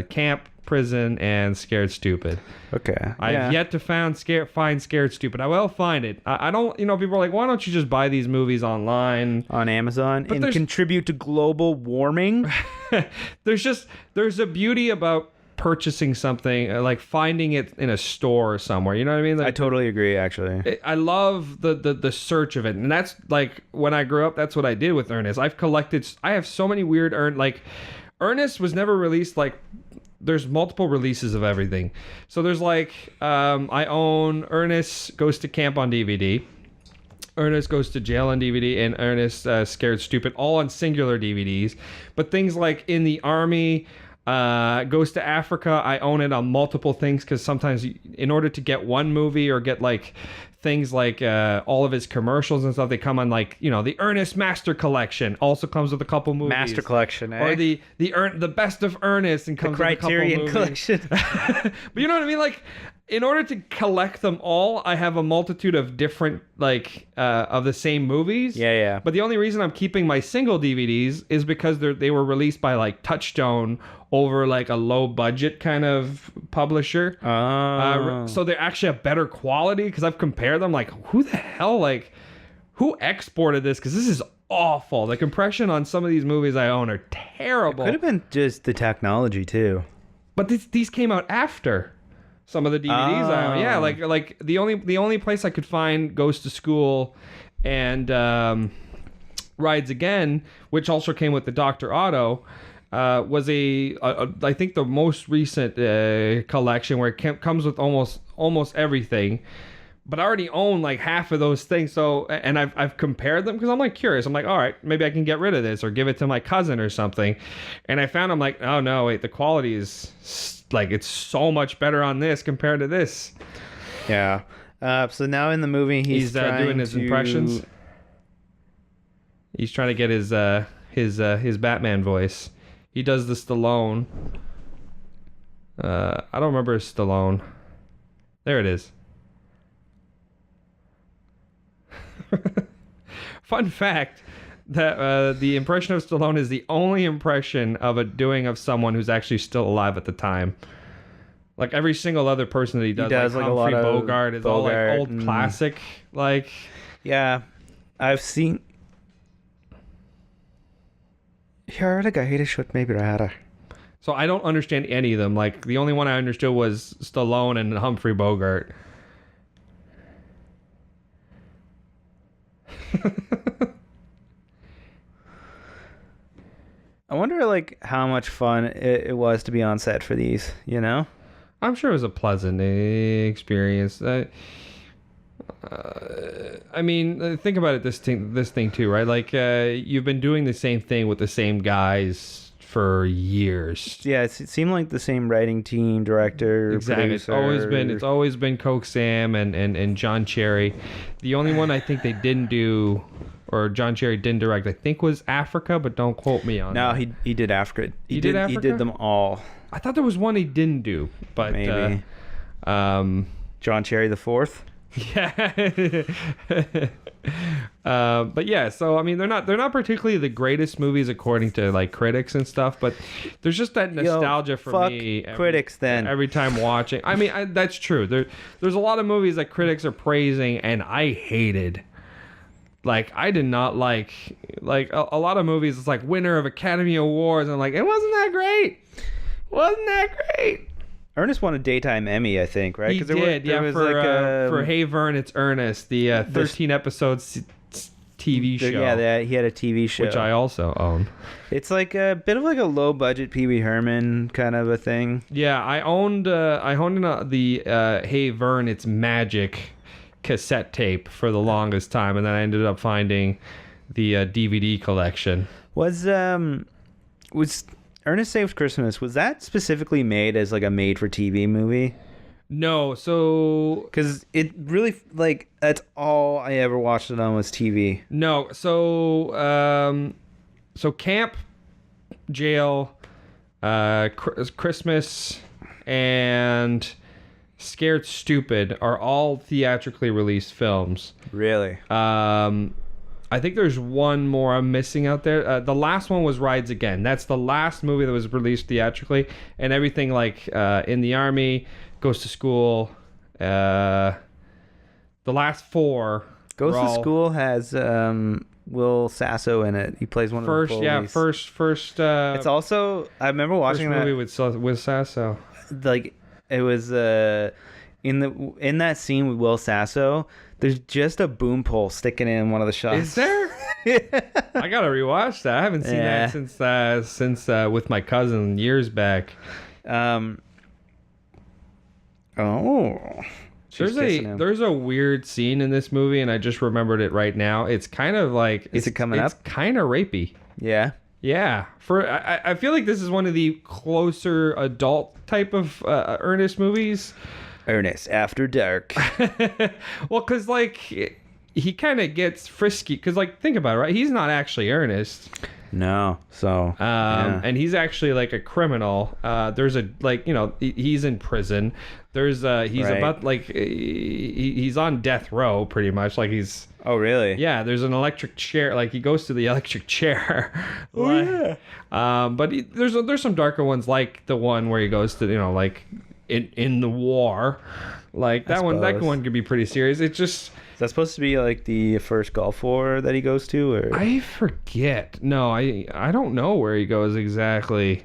Camp, Prison, and Scared Stupid. Okay. I've yet to find Scared Stupid. I will find it. I don't. You know, people are like, why don't you just buy these movies online on Amazon but and contribute to global warming? there's a beauty about purchasing something, like finding it in a store somewhere. You know what I mean? Like, I totally agree, actually. I love the search of it, and that's like when I grew up. That's what I did with Ernest. I have so many weird Ernest was never released like. There's multiple releases of everything. So there's like I own Ernest Goes to Camp on DVD, Ernest Goes to Jail on DVD, and Ernest Scared Stupid, all on singular DVDs. But things like In the Army, Goes to Africa, I own it on multiple things because sometimes in order to get one movie or get like things like all of his commercials and stuff, they come on like, you know, the Ernest Master Collection also comes with a couple movies. Master Collection, eh? Or the Best of Ernest and comes with a couple Criterion movies. Collection. But you know what I mean? Like, in order to collect them all, I have a multitude of different, like, of the same movies. Yeah. But the only reason I'm keeping my single DVDs is because they were released by, like, Touchstone over, like, a low-budget kind of publisher. Oh. So they're actually a better quality because I've compared them. Like, who the hell, like, who exported this? Because this is awful. The compression on some of these movies I own are terrible. Could have been just the technology, too. But these came out after some of the DVDs I own. Yeah, like the only place I could find Goes to School and Rides Again, which also came with the Dr. Otto, was I think the most recent collection where it comes with almost everything. But I already own like half of those things, so and I've compared them because I'm like curious. I'm like, all right, maybe I can get rid of this or give it to my cousin or something. And I found I'm like, oh no, wait, the quality is like it's so much better on this compared to this. Yeah. So now in the movie, he's doing his impressions. He's trying to get his Batman voice. He does the Stallone. I don't remember his Stallone. There it is. Fun fact that the impression of Stallone is the only impression of a doing of someone who's actually still alive at the time. Like every single other person that he does like a lot Humphrey of Bogart is all like old classic. Like yeah, I've seen. So I don't understand any of them. Like the only one I understood was Stallone and Humphrey Bogart. I wonder like how much fun it was to be on set for these, you know? I'm sure it was a pleasant experience. I mean, think about it. This thing too, right? Like you've been doing the same thing with the same guys for years. Yeah, it seemed like the same writing team, director, exactly. producer. It's always been Coke Sam and John Cherry. The only one I think they didn't do, or John Cherry didn't direct, I think was Africa, but don't quote me on that. No, he did Africa. He did Africa? He did them all. I thought there was one he didn't do, but maybe. John Cherry the Fourth. Yeah. But yeah, so I mean they're not particularly the greatest movies according to like critics and stuff, but there's just that nostalgia for me critics every time watching. I mean that's true. There's a lot of movies that critics are praising and I hated. Like I did not like a lot of movies. It's like winner of Academy Awards and I'm like it wasn't that great. Ernest won a daytime Emmy, I think, right? He did, for Hey Vern, It's Ernest, the 13 episodes TV show. Yeah, he had a TV show, which I also own. It's like a bit of like a low budget Pee Wee Herman kind of a thing. Yeah, I owned the Hey Vern, It's Magic cassette tape for the longest time, and then I ended up finding DVD collection. Was Ernest Saves Christmas, was that specifically made as like a made-for-TV movie? No, so Because it really, like, that's all I ever watched it on was TV. no, so camp, jail, Christmas, and Scared Stupid are all theatrically released films. Really? I think there's one more I'm missing out there. The last one was Rides Again. That's the last movie that was released theatrically, and everything like In the Army, Goes to School. The last four. Goes to School has Will Sasso in it. He plays one of the bullies. First. It's also, I remember watching that movie with Sasso. like it was in that scene with Will Sasso. There's just a boom pole sticking in one of the shots. Is there? I gotta rewatch that. I haven't seen that since with my cousin years back. There's a weird scene in this movie, and I just remembered it right now. It's kind of like Is it coming up? It's kind of rapey. Yeah. Yeah, I feel like this is one of the closer adult type of Ernest movies. Ernest After Dark. Well, because like he kind of gets frisky. Because like think about it, right? He's not actually Ernest. No. So. Yeah. And he's actually like a criminal. There's a he's in prison. He's Right. about like he's on death row pretty much. Like he's. Oh really? Yeah, there's an electric chair. Like he goes to the electric chair. Yeah. But there's some darker ones, like the one where he goes to like in the war. Like that one. That one could be pretty serious. It's just. Is that supposed to be like the first Gulf War that he goes to, or? I forget. No, I don't know where he goes exactly.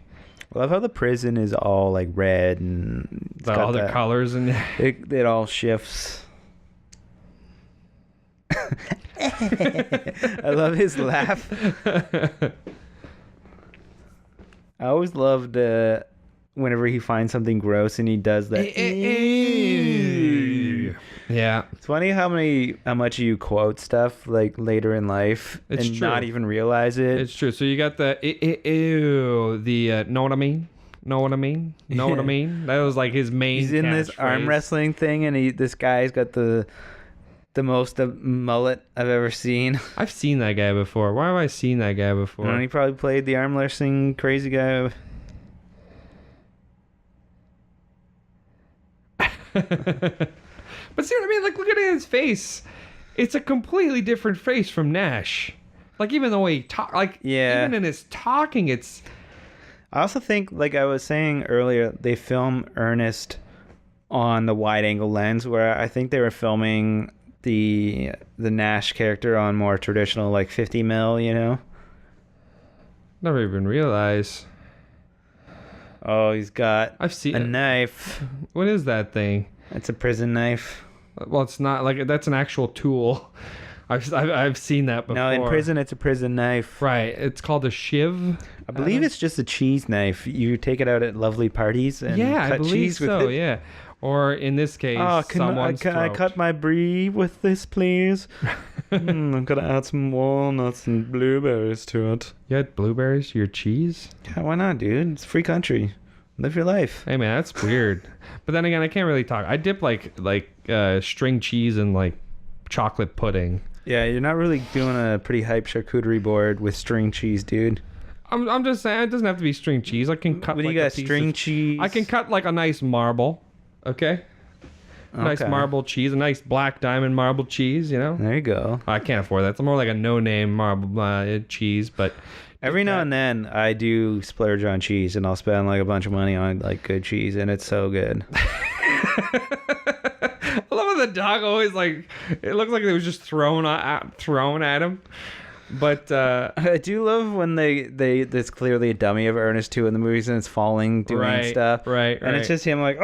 I love how the prison is all like red and it's The got other colors and. it all shifts. I love his laugh. I always loved whenever he finds something gross and he does that. Yeah, It's funny how much you quote stuff like later in life It's and true. not even realize it. it's true. So you got the ew, the know what I mean? Know what I mean? Know what I mean? That was like his main. He's in this arm catchphrase. wrestling thing, and this guy's got the most mullet I've ever seen. I've seen that guy before. Why have I seen that guy before? And he probably played the arm wrestling crazy guy. But see what I mean? Like, look at his face. It's a completely different face from Nash. Like, even the way he talk, like, Yeah. even in his talking, it's. I also think, like I was saying earlier, they film Ernest on the wide-angle lens, where I think they were filming the Nash character on more traditional, like 50 mil, you know? Never even realized. Oh, he's got I've seen a knife. What is that thing? It's a prison knife. Well, it's not like that's an actual tool. I've seen that before. No, in prison, it's a prison knife. Right. It's called a shiv. I believe it's just a cheese knife. You take it out at lovely parties and Yeah, cut I believe cheese so. with it. Yeah. Or in this case, Oh, someone's can I throat. cut my brie with this, please? I'm gonna add some walnuts and blueberries to it. You had blueberries to your cheese? Yeah, why not, dude? It's a free country. Live your life. Hey man, that's weird. But then again, I can't really talk. I dip like string cheese and like chocolate pudding. Yeah, you're not really doing a pretty hype charcuterie board with string cheese, dude. I'm just saying, it doesn't have to be string cheese. I can cut. When like you a got piece string of- cheese, I can cut like a nice marble. Okay. Nice Okay. marble cheese, a nice black diamond marble cheese. You know. There you go. I can't afford that. It's more like a no-name marble cheese, but Every now and then, I do splurge on cheese, and I'll spend like a bunch of money on like good cheese, and it's so good. I love how the dog always like. It looks like it was just thrown at him. But I do love when they there's clearly a dummy of Ernest too in the movies, and it's falling doing Right, stuff, right, and it's just him like.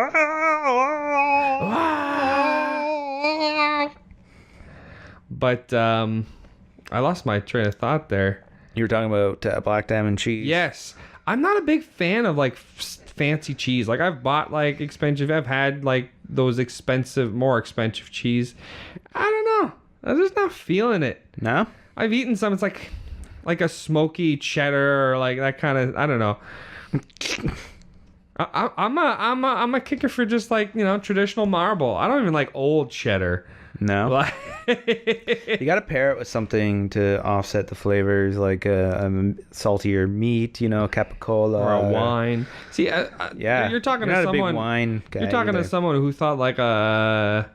But I lost my train of thought there. You were talking about black diamond cheese. Yes, I'm not a big fan of like fancy cheese. Like I've bought like expensive. I've had like those expensive, more expensive cheese. I don't know. I'm just not feeling it. No? I've eaten some. It's like a smoky cheddar or like that kind of. I don't know. I'm a kicker for just like, you know, traditional marble. I don't even like old cheddar. No. Like, You got to pair it with something to offset the flavors, like a saltier meat, you know, capicola. or a wine. See, Yeah. you're talking You're to not someone. a big wine guy. You're talking either. to someone who thought like a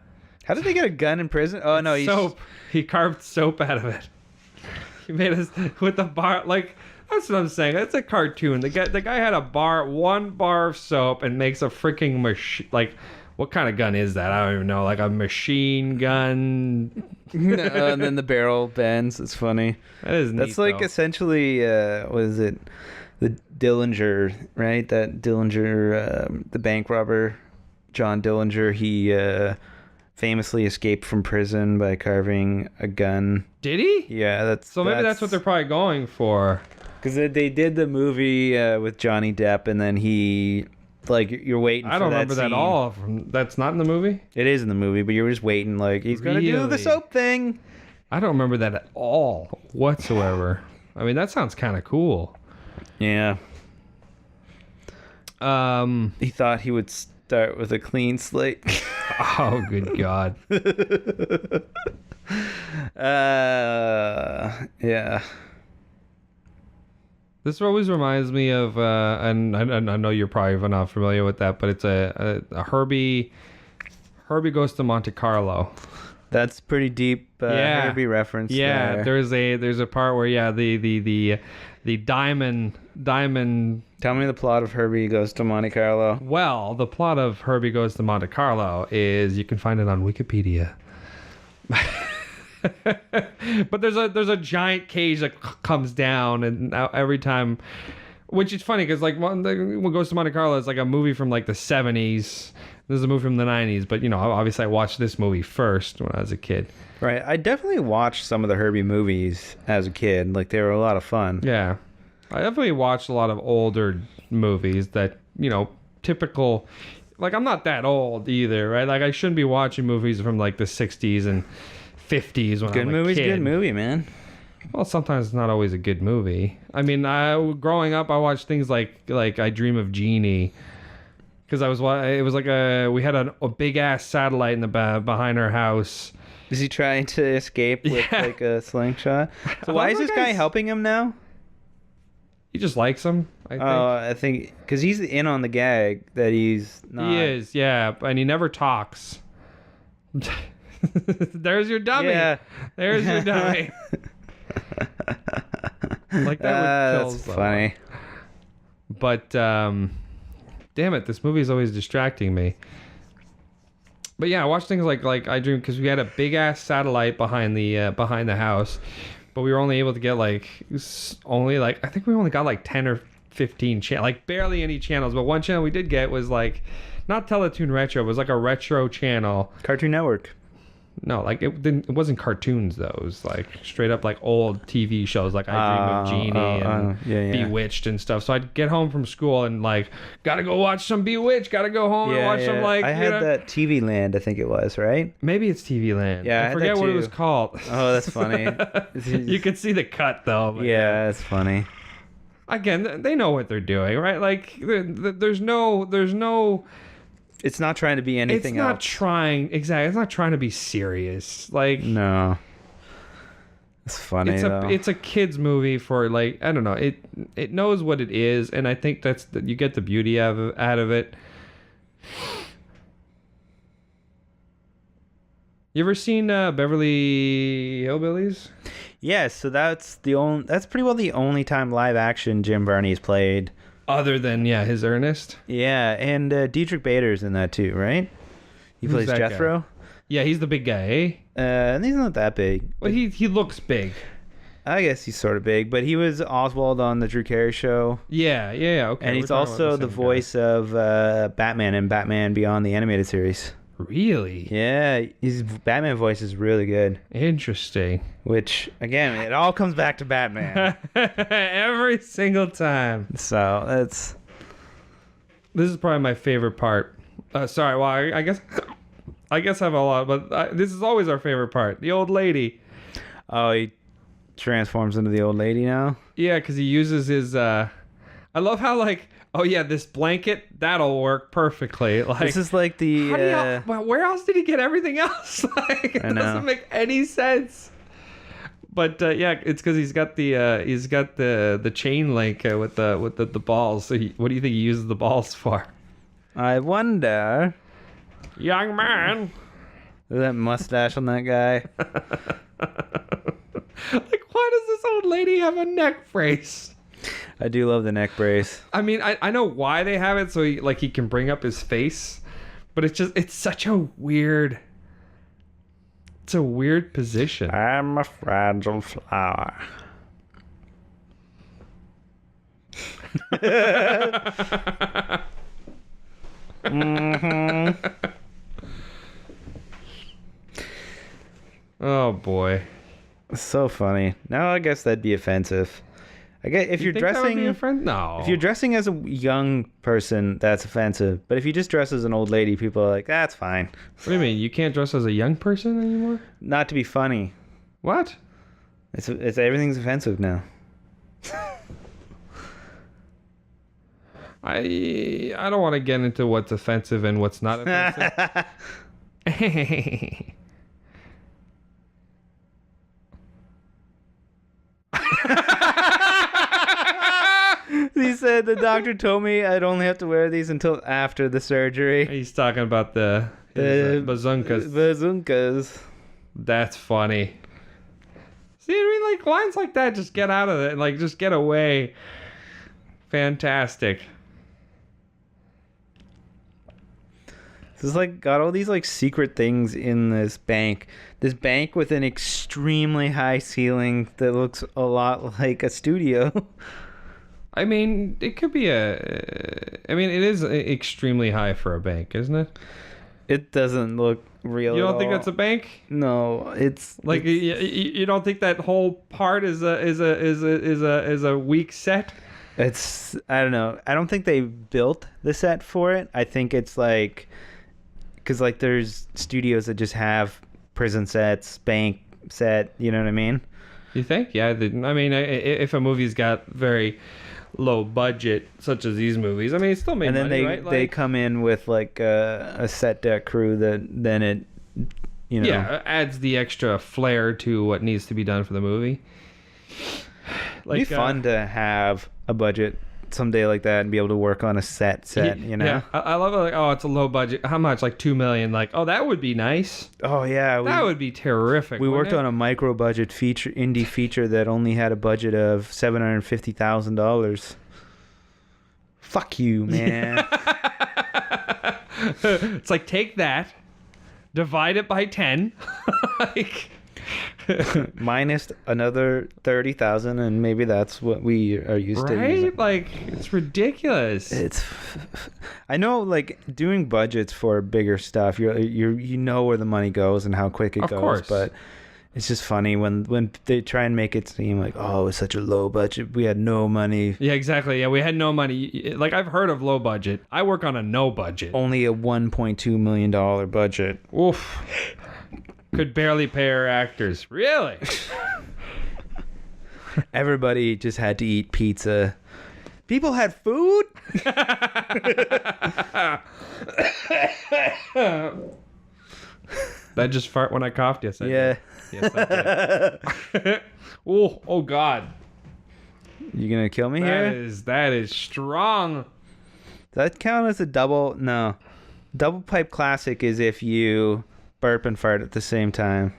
How did they get a gun in prison? Oh, no. soap. He carved soap out of it. He made us with the bar. Like, that's what I'm saying. That's a cartoon. The guy had one bar of soap and makes a freaking machine. Like, what kind of gun is that? I don't even know. Like a machine gun. And then the barrel bends. It's funny. That is neat, That's like though. essentially, what is it? The Dillinger, right? That Dillinger, the bank robber, John Dillinger, he famously escaped from prison by carving a gun. Did he? Yeah, So maybe that's what they're probably going for. Because they did the movie with Johnny Depp, and then he, like, you're waiting for I don't that remember that scene. all. That's not in the movie? It is in the movie, but you're just waiting, like, he's going to do the Really? soap thing. I don't remember that at all whatsoever. I mean, that sounds kind of cool. Yeah. He thought he would start with a clean slate. Oh, good God. Yeah. This always reminds me of, and I know you're probably not familiar with that, but it's a Herbie Goes to Monte Carlo. That's pretty deep Herbie reference. Yeah, there. there's a part where the diamond. Tell me the plot of Herbie Goes to Monte Carlo. Well, the plot of Herbie Goes to Monte Carlo is, you can find it on Wikipedia. But there's a giant cage that comes down, and every time, which is funny because like when Goes to Monte Carlo is like a movie from like the 70s. This is a movie from the 90s, but you know, obviously I watched this movie first when I was a kid. Right. I definitely watched some of the Herbie movies as a kid. Like, they were a lot of fun. Yeah, I definitely watched a lot of older movies that, you know, typical. Like, I'm not that old either, right? Like, I shouldn't be watching movies from like the 60s and 50s when Good I'm a movie's kid. good movie, man. Well, sometimes it's not always a good movie. I mean, growing up, I watched things like I Dream of Jeannie, because it was like we had a big ass satellite in the behind our house. Is he trying to escape with like a slingshot? So why is this guy helping him now? He just likes him, I think. I think because he's in on the gag that he's not. He is, yeah, and he never talks. There's your dummy. Yeah. There's your dummy. Like, that would kill That's someone. funny. But damn it, this movie is always distracting me. But yeah, I watch things like I Dream, because we had a big ass satellite behind the house, but we were only able to get I think we only got like 10 or 15 channels, like barely any channels. But one channel we did get was like not Teletoon Retro, it was like a retro channel. Cartoon Network. No, like it wasn't cartoons though. It was like straight up like old TV shows, like I Dream of Jeannie and yeah. Bewitched and stuff. So I'd get home from school and like, gotta go watch some Bewitched. Gotta go home and watch some like. I had that TV Land, I think it was, right? Maybe it's TV Land. Yeah, I I had forget that what it too. was called. Oh, that's funny. You could see the cut though. But Yeah, that's funny. Again, they know what they're doing, right? Like, there's no. It's not trying to be anything It's not else. trying exactly. It's not trying to be serious. Like, No. It's funny though. it's a kids movie for like, I don't know. It knows what it is, and I think you get the beauty out of it. You ever seen Beverly Hillbillies? Yes, so that's pretty well the only time live action Jim Varney's played. Other than his Ernest. Yeah, and Dietrich Bader's in that too, right? He Who's plays that guy? Jethro. Yeah, he's the big guy, eh? And he's not that big. Well, he looks big. I guess he's sort of big, but he was Oswald on the Drew Carey Show. Yeah, okay. And we're he's talking about also the same guy. voice of Batman in Batman Beyond the Animated Series. Really? Yeah, his Batman voice is really good. Interesting. Which, again, it all comes back to Batman. Every single time. So, This is probably my favorite part. Sorry, well, I guess I guess I have a lot, but this is always our favorite part. The old lady. Oh, he transforms into the old lady now. Yeah, because he uses his. I love how like, oh yeah, this blanket that'll work perfectly. Like This is like the. how do you, well, where else did he get everything else? Like, it I know. doesn't make any sense. But yeah, it's because he's got the chain link with the balls. So what do you think he uses the balls for? I wonder. Young man. Look at that mustache on that guy. Like, why does this old lady have a neck brace? I do love the neck brace. I mean, I know why they have it, so he can bring up his face, but it's such a weird. It's a weird position. I'm a fragile flower. Oh boy. So funny. Now I guess that'd be offensive. I guess if you're Think that would dressing be a friend? No. if you're dressing as a young person, that's offensive. But if you just dress as an old lady, people are like, that's fine. What do you mean? You can't dress as a young person anymore? Not to be funny. What? It's everything's offensive now. I don't want to get into what's offensive and what's not offensive. He said the doctor told me I'd only have to wear these until after the surgery. He's talking about his bazunkas. Bazunkas. That's funny. See, I mean, like, lines like that, just get out of it. Like, just get away. Fantastic. This is like got all these like secret things in this bank. This bank with an extremely high ceiling that looks a lot like a studio. I mean, it could be I mean, it is extremely high for a bank, isn't it? It doesn't look real. You at don't think all. that's a bank? No, it's Like, you don't think that whole part is a weak set? it's I don't know. I don't think they built the set for it. I think it's like because like there's studios that just have prison sets, bank set. You know what I mean? You think? Yeah. I mean, if a movie's got very low budget, such as these movies, I mean, it's still made And then money, they right? they come in with like a set deck crew that then it yeah, adds the extra flair to what needs to be done for the movie. It'd be fun to have a budget someday like that and be able to work on a set, you know? Yeah, I love it. Like, oh, it's a low budget. How much? Like $2 million. Like, oh, that would be nice. Oh yeah, That would be terrific. we worked wouldn't on a micro budget indie feature that only had a budget of $750,000. Fuck you, man. it? It's like, take that, divide it by 10. Like, Minus another 30,000, and maybe that's what we are used to. right? Using. Like, it's ridiculous. I know, like doing budgets for bigger stuff, you know where the money goes and how quick it Of goes, course. but it's just funny when they try and make it seem like, oh, it was such a low budget, we had no money. Yeah, exactly. Yeah, we had no money. Like, I've heard of low budget. I work on a no budget. Only a $1.2 million budget. Oof. Could barely pay our actors. Really? Everybody just had to eat pizza. People had food? That just fart when I coughed? Yes, I Yeah. did. Yes, I did. Oh, God. You gonna kill me here? That is strong. Does that count as a double? No. Double pipe classic is if you burp and fart at the same time.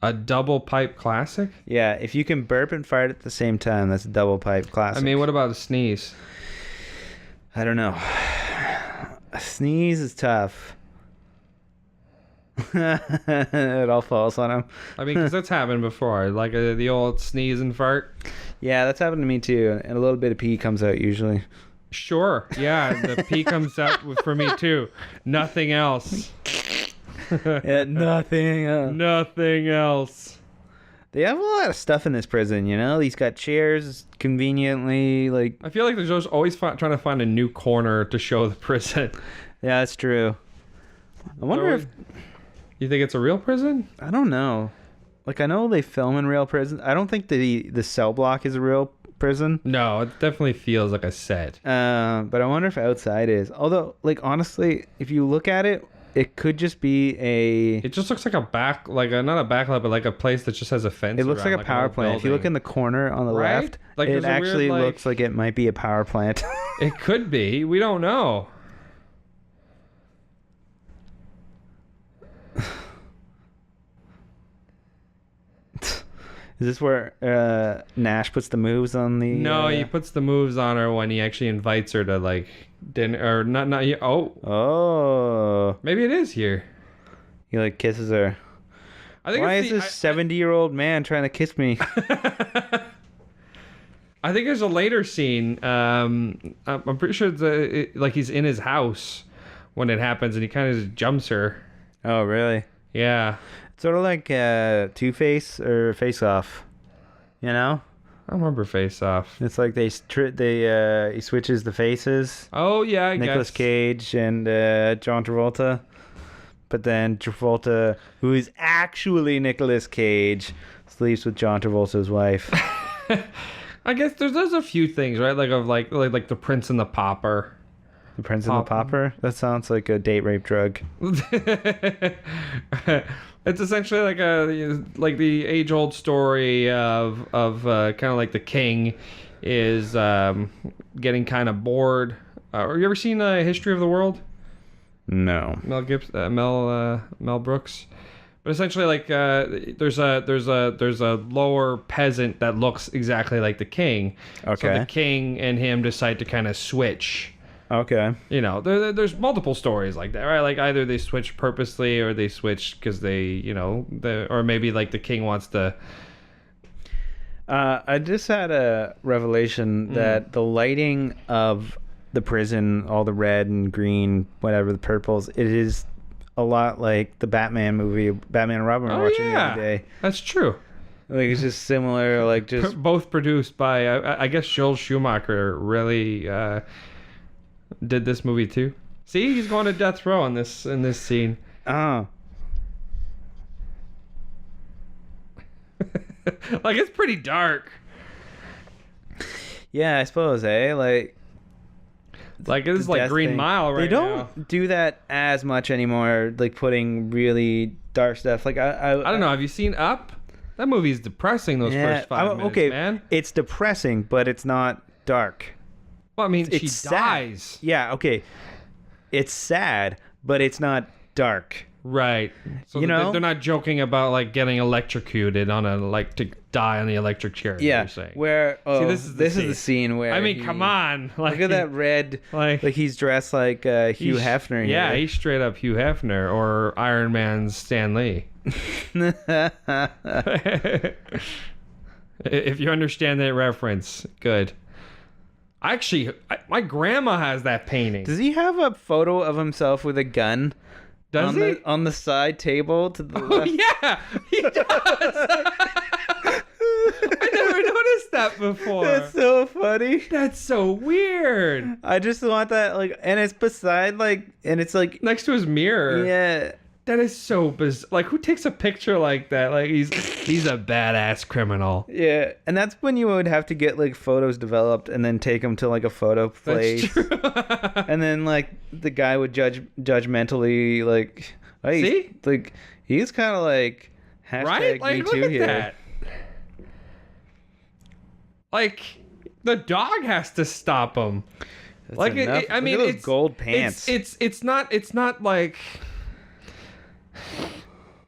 A double pipe classic? Yeah, if you can burp and fart at the same time, that's a double pipe classic. I mean, what about a sneeze? I don't know. A sneeze is tough. It all falls on him. I mean, because that's happened before. Like the old sneeze and fart. Yeah, that's happened to me too. And a little bit of pee comes out usually. Sure. Yeah, the pee comes out for me too. Nothing else. Yeah, nothing else. Nothing else. They have a lot of stuff in this prison, you know? He's got chairs conveniently, like... I feel like they're just always trying to find a new corner to show the prison. Yeah, that's true. I wonder if You think it's a real prison? I don't know. Like I know they film in real prisons. I don't think the cell block is a real prison. No, it definitely feels like a set. But I wonder if outside is. Although, like honestly, if you look at it, it could just be a. It just looks like not a backlight, but like a place that just has a fence. It looks like around, a power old plant. If you look building. in the corner on the Right? left, Like, it there's a weird, actually like- looks like it might be a power plant. It could be. We don't know. Is this where Nash puts the moves on the? No, he puts the moves on her when he actually invites her to like dinner or not. Oh, Oh, maybe it is here. he like kisses her. I think Why it's is this 70-year-old man trying to kiss me? I think there's a later scene. I'm pretty sure it's like he's in his house when it happens, and he kind of just jumps her. Oh, really? Yeah, Sort of like Two-Face or Face Off. You know? I remember Face Off. It's like he switches the faces. Oh yeah, I Nicolas guess. Cage and John Travolta. But then Travolta, who is actually Nicolas Cage, sleeps with John Travolta's wife. I guess there's a few things, right? Like the Prince and the Pauper. The Prince and the Pauper? That sounds like a date rape drug. It's essentially like the age old story of kind of like the king is getting kind of bored. Have you ever seen History of the World? No. Mel Brooks. But essentially, like there's a lower peasant that looks exactly like the king. Okay. So the king and him decide to kind of switch. Okay. You know, there's multiple stories like that, right? Like either they switch purposely or they switch because they, or maybe like the king wants to. I just had a revelation that the lighting of the prison, all the red and green, whatever, the purples, it is a lot like the Batman movie, Batman and Robin we were watching the other day. That's true. Like it's just similar, like just Both produced by, I guess Joel Schumacher really did this movie too. See, he's going to death row in this scene. oh. Like it's pretty dark. Yeah, I suppose, Like It's like death Green thing. Mile right They don't now. do that as much anymore, like putting really dark stuff. Like I don't know. Have you seen Up? That movie's depressing. Those first 5 minutes, okay, man. it's depressing, but it's not dark. Well, I mean, she It's sad. dies. Yeah, okay. It's sad, but it's not dark. Right. So You know? they're not joking about like getting electrocuted to die on the electric chair. Yeah, You're saying. where this is the scene where I mean, come on. Like, look at that red. Like He's dressed like Hugh he's- Hefner. Yeah, here. he's straight up Hugh Hefner or Iron Man's Stan Lee. If you understand that reference, good. Actually, my grandma has that painting. Does he have a photo of himself with a gun? Does on he? on the side table to the Oh, left? yeah, he does. I never noticed that before. That's so funny. That's so weird. I just want that, and it's beside, and it's Next to his mirror. yeah. That is so bizarre. Like, who takes a picture like that? Like, he's a badass criminal. Yeah, and that's when you would have to get photos developed and then take them to a photo place. That's true. And then the guy would judgmentally hey, See? He's kind of hashtag Right? Like, me look too at here. that. Like, the dog has to stop him. That's Like, enough. I mean, look at those it's gold pants. It's not like.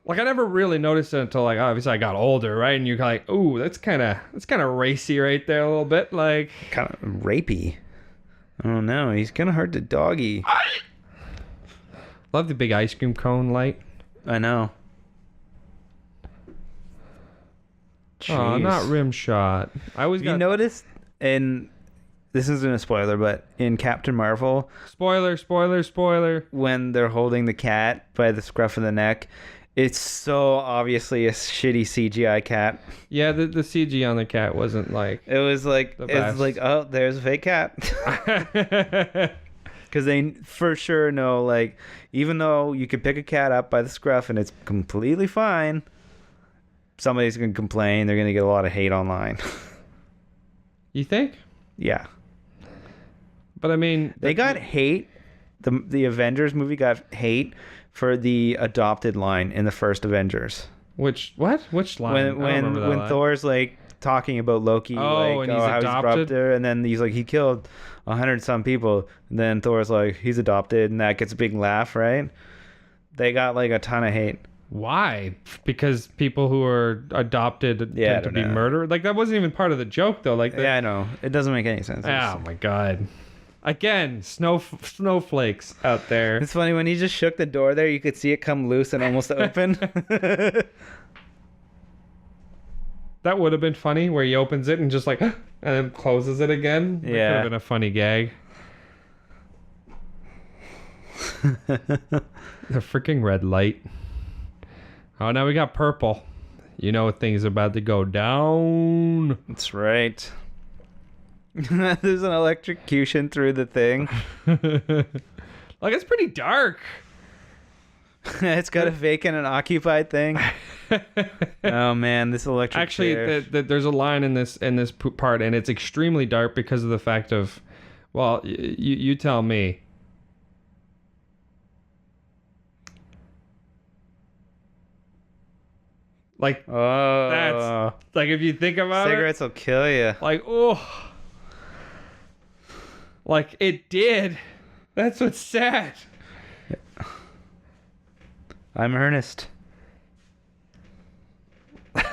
Like I never really noticed it until obviously I got older, right? And you're like, ooh, that's kind of racy right there a little bit, like kind of rapey. I don't know. He's kind of hard to doggy. Love the big ice cream cone light. I know. Oh, Jeez. not rim shot. I always You got noticed, and this isn't a spoiler, but in Captain Marvel, spoiler. when they're holding the cat by the scruff of the neck, it's so obviously a shitty CGI cat. Yeah, the CG on the cat wasn't like. It was The best. oh, there's a fake cat. Because they for sure know, like, even though you could pick a cat up by the scruff and it's completely fine, somebody's going to complain. They're going to get a lot of hate online. You think? Yeah. But I mean, They got hate. The Avengers movie got hate for the adopted line in the first Avengers. Which line? I don't remember that When line. Thor's like talking about Loki, Oh, like and he's how adopted? and then he's like he killed 100 some people, and then Thor's like he's adopted, and that gets a big laugh, right? They got like a ton of hate. Why? Because people who are adopted Yeah, I tend to don't be know. murdered? Like, that wasn't even part of the joke, though. Like, Yeah, I know it doesn't make any sense. oh my god. Again, snowflakes out there. It's funny when he just shook the door there, you could see it come loose and almost open. That would have been funny, where he opens it and just like, and then closes it again. That could Yeah. have been a funny gag. The freaking red light. Oh, now we got purple. You know things are about to go down. That's right. There's an electrocution through the thing. Like, it's pretty dark. It's got a vacant and occupied thing. Oh man, this electric Actually, chair. there's a line in this part, and it's extremely dark because of the fact of, well, you tell me. Like, Oh, that's like, if you think about cigarettes will kill you. it, like, oh, like it did. That's what's sad. I'm Ernest. I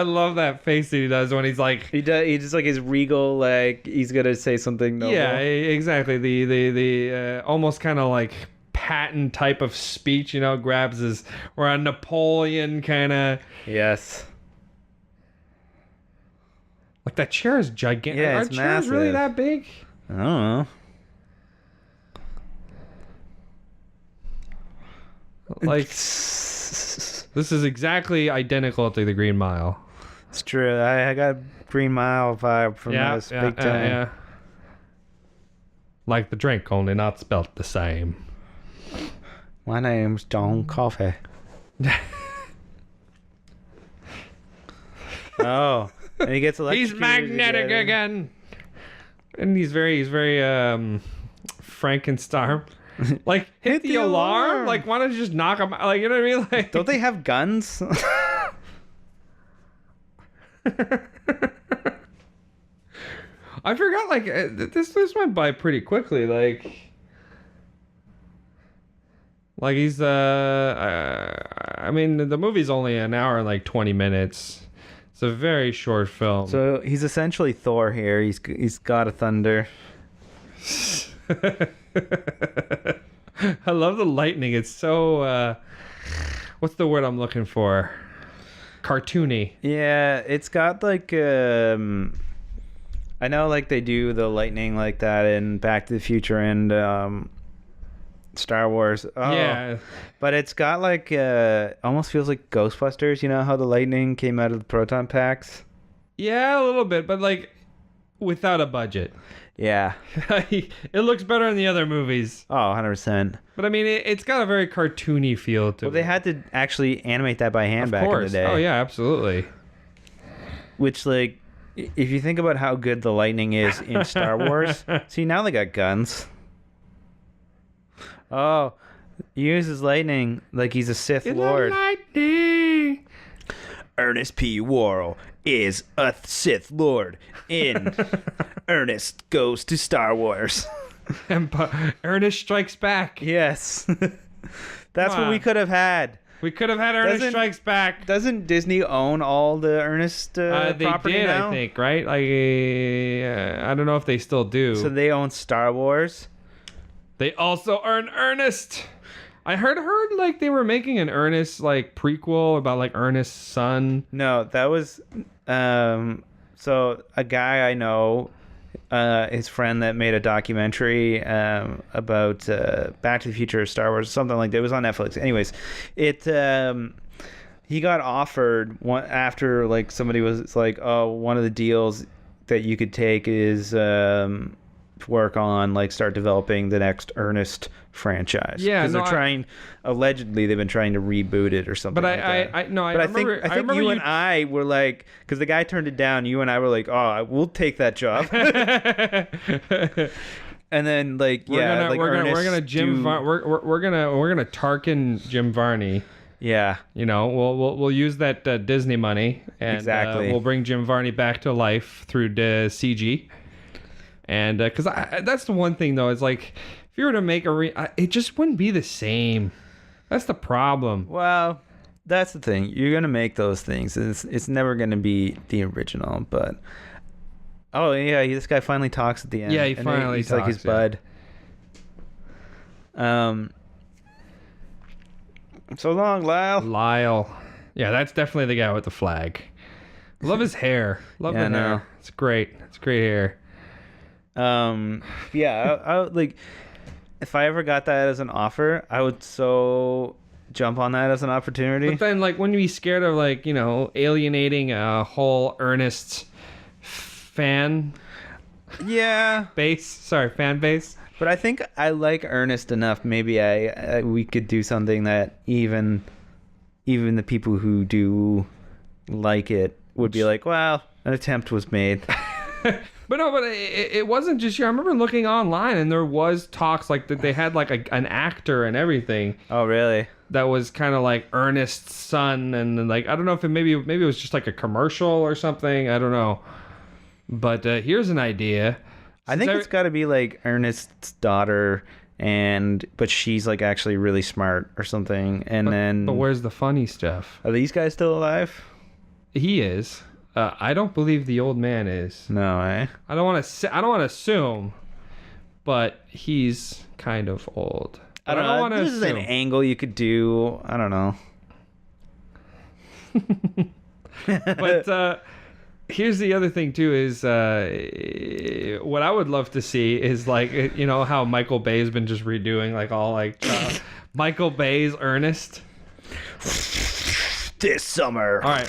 love that face that he does when he's like, He does. He just like his regal, like he's gonna say something noble. yeah, exactly. The almost kind of like patent type of speech, you know, grabs his, or a Napoleon kind of. Yes. Like, that chair is gigantic. Yeah, Are it's chairs really massive. that big? I don't know. Like, this is exactly identical to the Green Mile. It's true. I got Green Mile vibe from this big time. yeah. Like the drink, only not spelt the same. My name's John Coffee. Oh, and he gets electrocuted. He's magnetic again, and he's very Frankenstein. Like, hit the alarm. Like, why don't you just knock him out? Like, you know what I mean? Like, Don't they have guns? I forgot. Like, this went by pretty quickly. Like he's I mean, the movie's only an hour and like 20 minutes. It's a very short film. So he's essentially Thor here. He's God of Thunder. I love the lightning. It's so what's the word I'm looking for? Cartoony. Yeah, it's got like I know like they do the lightning like that in Back to the Future and Star Wars. Oh, Yeah. but it's got like almost feels like Ghostbusters. You know how the lightning came out of the proton packs? Yeah, a little bit, but like without a budget. Yeah. It looks better in the other movies. Oh, 100%. But I mean, it's got a very cartoony feel to Well, it. they had to actually animate that by hand Of back in course. the day. Oh yeah, absolutely. Which, like, if you think about how good the lightning is in Star Wars, see, now they got guns. Oh, he uses lightning like he's a Sith Lord. Lightning. Ernest P. Worrell is a Sith Lord in Ernest Goes to Star Wars. Ernest Strikes Back. Yes. That's Come what we on. could have had. We could have had Ernest Doesn't- Strikes Back. Doesn't Disney own all the Ernest They property did, now? I think, right? Like, I don't know if they still do. So they own Star Wars. They also earn Ernest. I heard like they were making an Ernest like prequel about like Ernest's son. No, that was so a guy I know, his friend that made a documentary about Back to the Future or Star Wars, something like that. It was on Netflix. Anyways, he got offered one after like somebody was like, oh, one of the deals that you could take is work on like start developing the next Ernest franchise. Yeah, because they're trying. Allegedly, they've been trying to reboot it or something. But like that. I think remember you and I were like, because the guy turned it down. You and I were like, oh, we'll take that job. And then like we're gonna Tarkin Jim Varney. Yeah, you know, we'll use that Disney money and exactly. We'll bring Jim Varney back to life through the CG. And because that's the one thing though, is like if you were to make it just wouldn't be the same. That's the problem. Well, that's the thing. You're gonna make those things. It's never gonna be the original, but. Oh yeah, this guy finally talks at the end. Yeah, he's talks, like his bud. So long, Lyle. Lyle. Yeah, that's definitely the guy with the flag. Love his hair. Love the hair. It's great. It's great hair. Yeah, I like if I ever got that as an offer, I would so jump on that as an opportunity. But then like wouldn't you be scared of like, you know, alienating a whole Ernest fan base? But I think I like Ernest enough. Maybe we could do something that even the people who do like it would be like, well, an attempt was made. But it wasn't just you. I remember looking online and there was talks like that they had like an actor and everything. Oh, really? That was kind of like Ernest's son, and like I don't know if maybe it was just like a commercial or something. I don't know. But here's an idea. I think it's got to be like Ernest's daughter, but she's like actually really smart or something. But where's the funny stuff? Are these guys still alive? He is. I don't believe the old man is. No, eh? I don't want to assume, but he's kind of old. I don't know. This is an angle you could do. I don't know. But here's the other thing too is what I would love to see is like, you know how Michael Bay has been just redoing like all like Michael Bay's Ernest this summer. All right.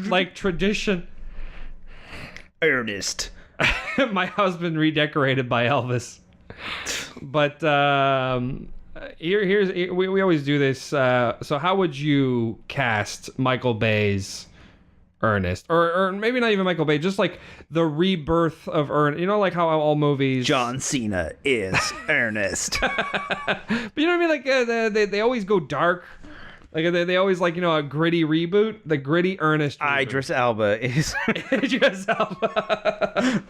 like tradition. Ernest. My husband redecorated by Elvis. But we always do this. So how would you cast Michael Bay's Ernest, or maybe not even Michael Bay, just like the rebirth of Ernest? You know, like how all movies. John Cena is Ernest. But you know what I mean? Like they always go dark. Like they always like, you know, a gritty reboot. The gritty Ernest reboot. Idris Elba is. Idris Elba.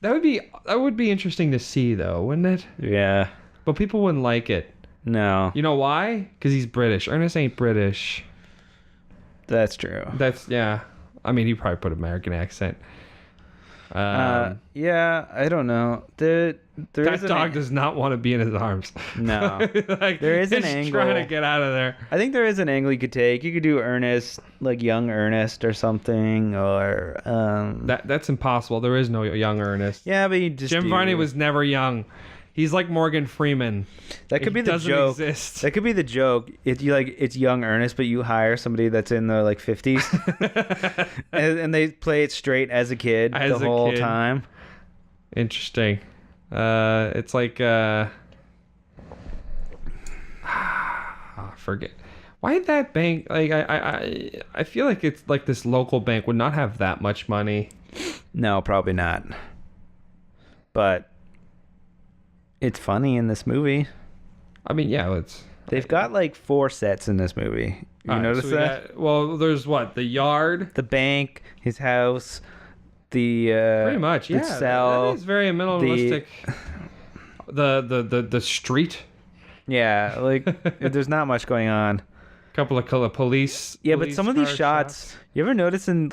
That would be interesting to see though, wouldn't it? Yeah. But people wouldn't like it. No. You know why? Because he's British. Ernest ain't British. That's true. Yeah. I mean, he probably put American accent. Yeah, I don't know. That dog does not want to be in his arms. No. Like, there is an he's angle. trying to get out of there. I think there is an angle you could take. You could do Ernest, like young Ernest or something, or that's impossible. There is no young Ernest. Yeah, but you just Jim Varney was never young. He's like Morgan Freeman. That could be the joke. Exist. That could be the joke. It's young Ernest, but you hire somebody that's in their like 50s, and they play it straight as a kid the whole time. Interesting. It's like forget. Why did that bank? Like I feel like it's like this local bank would not have that much money. No, probably not. But it's funny in this movie. I mean, yeah, they've got like 4 sets in this movie. You notice that? Well, there's what? The yard, the bank, his house, the pretty much, yeah. The cell, that is very minimalistic. The street. Yeah, like there's not much going on. Couple of police. Yeah, but some of these shots. You ever notice in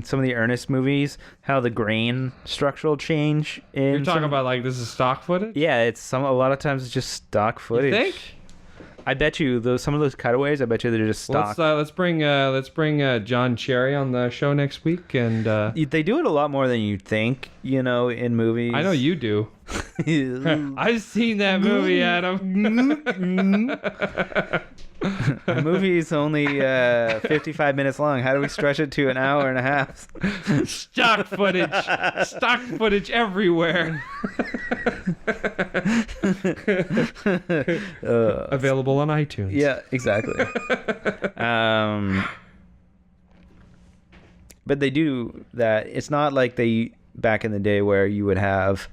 some of the Ernest movies how the grain structural change in? You're talking about like this is stock footage? Yeah, a lot of times it's just stock footage. You think? I bet you some of those cutaways. I bet you they're just stock. Let's bring John Cherry on the show next week, and they do it a lot more than you think. You know, in movies. I know you do. I've seen that movie, Adam. The movie's only 55 minutes long. How do we stretch it to an hour and a half? Stock footage everywhere. Available on iTunes. Yeah, exactly. But they do that. It's not like they back in the day where you would have,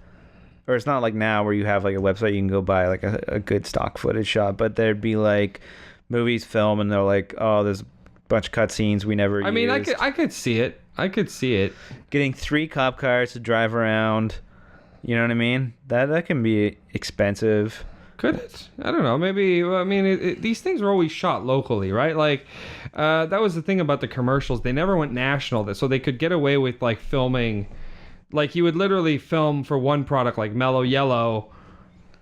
or it's not like now where you have like a website you can go buy like a good stock footage shot. But there'd be like movies film and they're like, oh, there's a bunch of cutscenes we never used. I mean, I could see it. Getting 3 cop cars to drive around. You know what I mean? That can be expensive. Could it? I don't know. Maybe. I mean, these things are always shot locally, right? Like, that was the thing about the commercials. They never went national, so they could get away with like filming. Like, you would literally film for one product, like Mellow Yellow,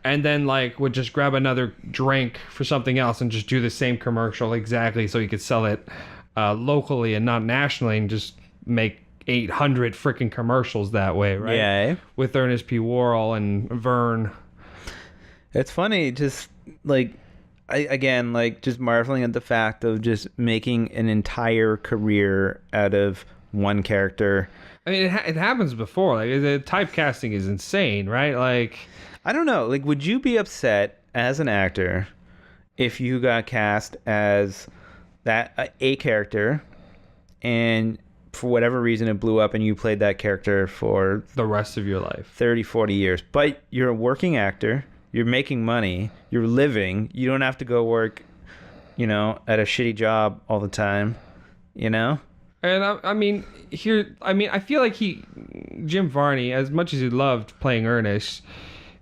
and then like would just grab another drink for something else and just do the same commercial exactly, so you could sell it locally and not nationally, and just make 800 freaking commercials that way, right? Yeah. With Ernest P. Worrell and Vern. It's funny, just like, just marveling at the fact of just making an entire career out of one character. I mean, it happens before. Like, the typecasting is insane, right? Like, I don't know. Like, would you be upset as an actor if you got cast as a character, and for whatever reason it blew up and you played that character for the rest of your life, 30, 40 years, but you're a working actor, you're making money, you're living, you don't have to go work, at a shitty job all the time, And I feel like Jim Varney, as much as he loved playing Ernest,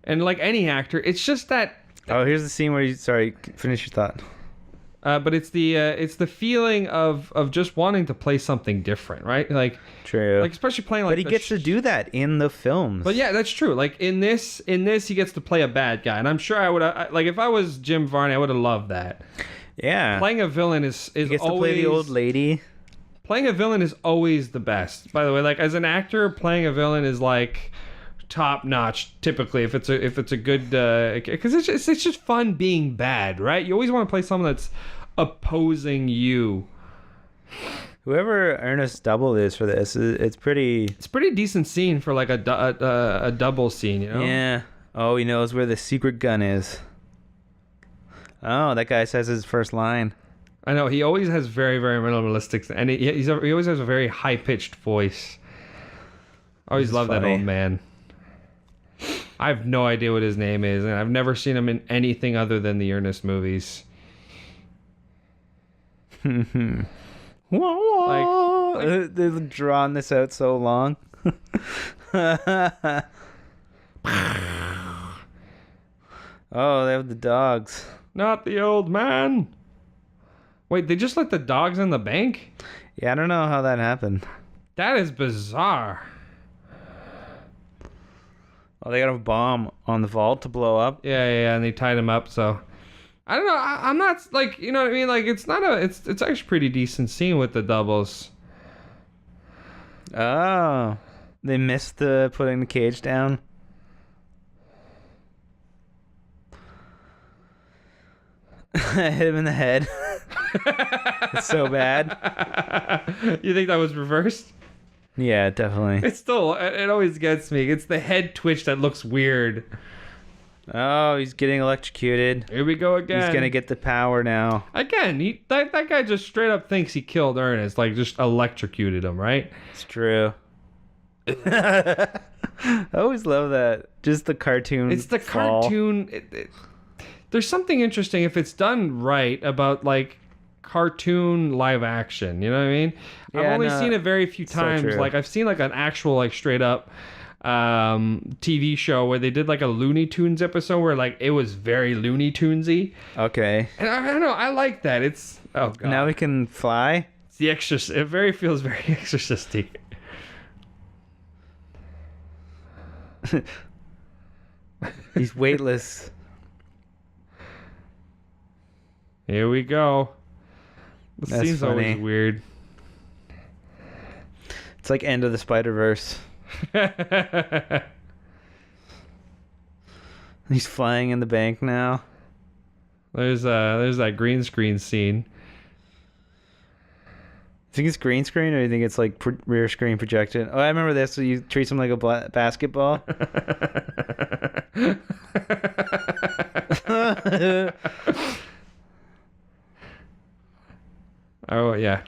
and like any actor, it's just that. Oh, here's the scene where sorry, finish your thought. But it's the feeling of just wanting to play something different, right? Like, true. Like, especially playing like. But he gets to do that in the films. But yeah, that's true. Like in this, he gets to play a bad guy, and I'm sure I would like if I was Jim Varney, I would have loved that. Yeah. Playing a villain is he gets always to play the old lady. Playing a villain is always the best. By the way, like as an actor, playing a villain is like top notch. Typically, if it's a good, because it's just fun being bad, right? You always want to play someone that's opposing you. Whoever Ernest Double is for this, it's pretty decent scene for like a double scene, Yeah. Oh, he knows where the secret gun is. Oh, that guy says his first line. I know, he always has very, very minimalistic, and he always has a very high pitched voice. I always love that old man. I have no idea what his name is, and I've never seen him in anything other than the Ernest movies. They've drawn this out so long. Oh, they have the dogs. Not the old man. Wait, they just let the dogs in the bank? Yeah, I don't know how that happened. That is bizarre. Oh, they got a bomb on the vault to blow up. Yeah, and they tied him up. So I don't know. I'm not like, you know what I mean. Like it's actually pretty decent scene with the doubles. Oh, they missed the putting the cage down. Hit him in the head. It's so bad. You think that was reversed? Yeah, definitely. It's still, it always gets me. It's the head twitch that looks weird. Oh, he's getting electrocuted. Here we go again. He's gonna get the power now. Again, that guy just straight up thinks he killed Ernest, like just electrocuted him, right? It's true. I always love that. Just the cartoon. It's the fall. cartoon. There's something interesting if it's done right about like cartoon live action. You know what I mean? Yeah, I've only seen it very few times. true. Like I've seen like an actual like straight up TV show where they did like a Looney Tunes episode where like it was very Looney Tunesy. Okay. And I don't know. I like that. It's god. Now we can fly. It's the exorcist. It feels very exorcistic. He's weightless. Here we go. This That's seems funny. always weird. It's like End of the Spider-Verse. He's flying in the bank now. There's that green screen scene. Think it's green screen, or you think it's like rear screen projected? Oh, I remember this. So you treat him like a basketball. Oh yeah.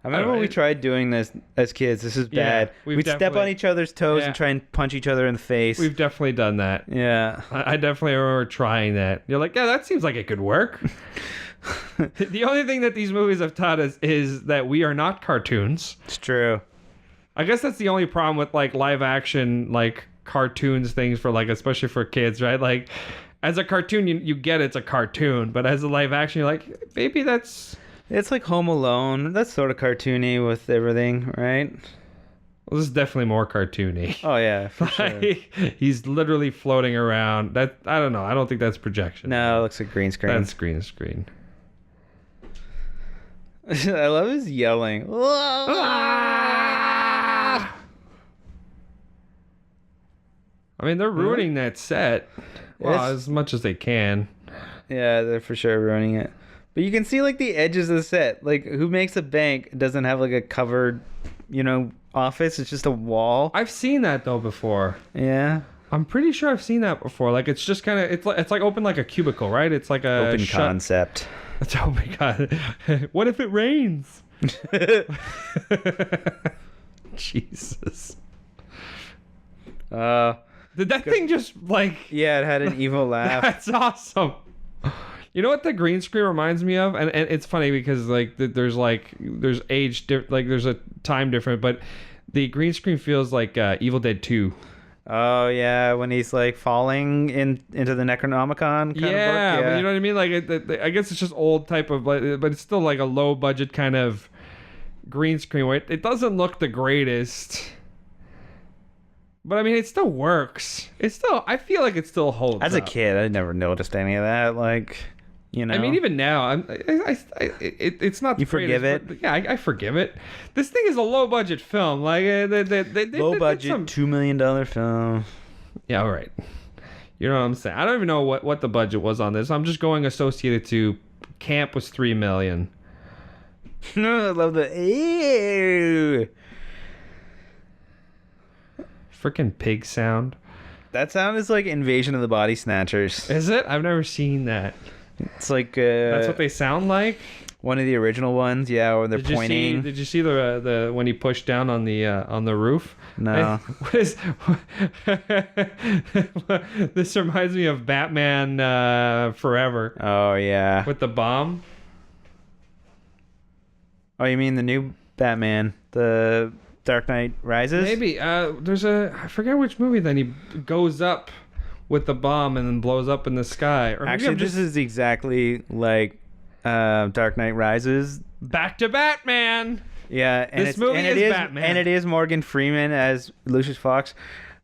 I remember when we tried doing this as kids. This is bad. We'd step on each other's toes and try and punch each other in the face. We've definitely done that. Yeah. I definitely remember trying that. You're like, yeah, that seems like it could work. The only thing that these movies have taught us is that we are not cartoons. It's true. I guess that's the only problem with like live action, like cartoons things for like, especially for kids, right? Like as a cartoon, you get it's a cartoon, but as a live action, you're like, maybe that's... It's like Home Alone. That's sort of cartoony with everything, right? Well, this is definitely more cartoony. Oh yeah, for sure. He's literally floating around. That I don't know. I don't think that's projection. No, it looks like green screen. That's green screen. I love his yelling. Ah! I mean, they're ruining that set. Well, as much as they can. Yeah, they're for sure ruining it. But you can see like the edges of the set. Like who makes a bank doesn't have like a covered, office. It's just a wall. I've seen that though before. Yeah. I'm pretty sure I've seen that before. Like it's just kind of it's like open like a cubicle, right? It's like a open concept. It's open God. What if it rains? Jesus. Did that thing just like? Yeah, it had an evil laugh. That's awesome. You know what the green screen reminds me of, and it's funny because there's age there's a time difference, but the green screen feels like Evil Dead 2. Oh yeah, when he's like falling into the Necronomicon kind of book. Yeah, but you know what I mean. Like I guess it's just old type of, but it's still like a low budget kind of green screen where it doesn't look the greatest. But I mean, it still works. I feel like it still holds. As a kid, I never noticed any of that. Like. I mean, even now, it's not. You forgive it? Yeah, I forgive it. This thing is a low budget film. Like low budget, $2 million film. Yeah, all right. You know what I'm saying? I don't even know what the budget was on this. I'm just going associated to camp was $3 million. I love the ew. Freaking pig sound. That sound is like Invasion of the Body Snatchers. Is it? I've never seen that. It's like that's what they sound like. One of the original ones, yeah, where they're pointing. Did you see the when he pushed down on the roof? No. This reminds me of Batman Forever. Oh yeah. With the bomb. Oh, you mean the new Batman, the Dark Knight Rises? Maybe. I forget which movie. Then he goes up with the bomb and then blows up in the sky. Or actually, this is exactly like Dark Knight Rises. Back to Batman. Yeah, and this movie is Batman, and it is Morgan Freeman as Lucius Fox.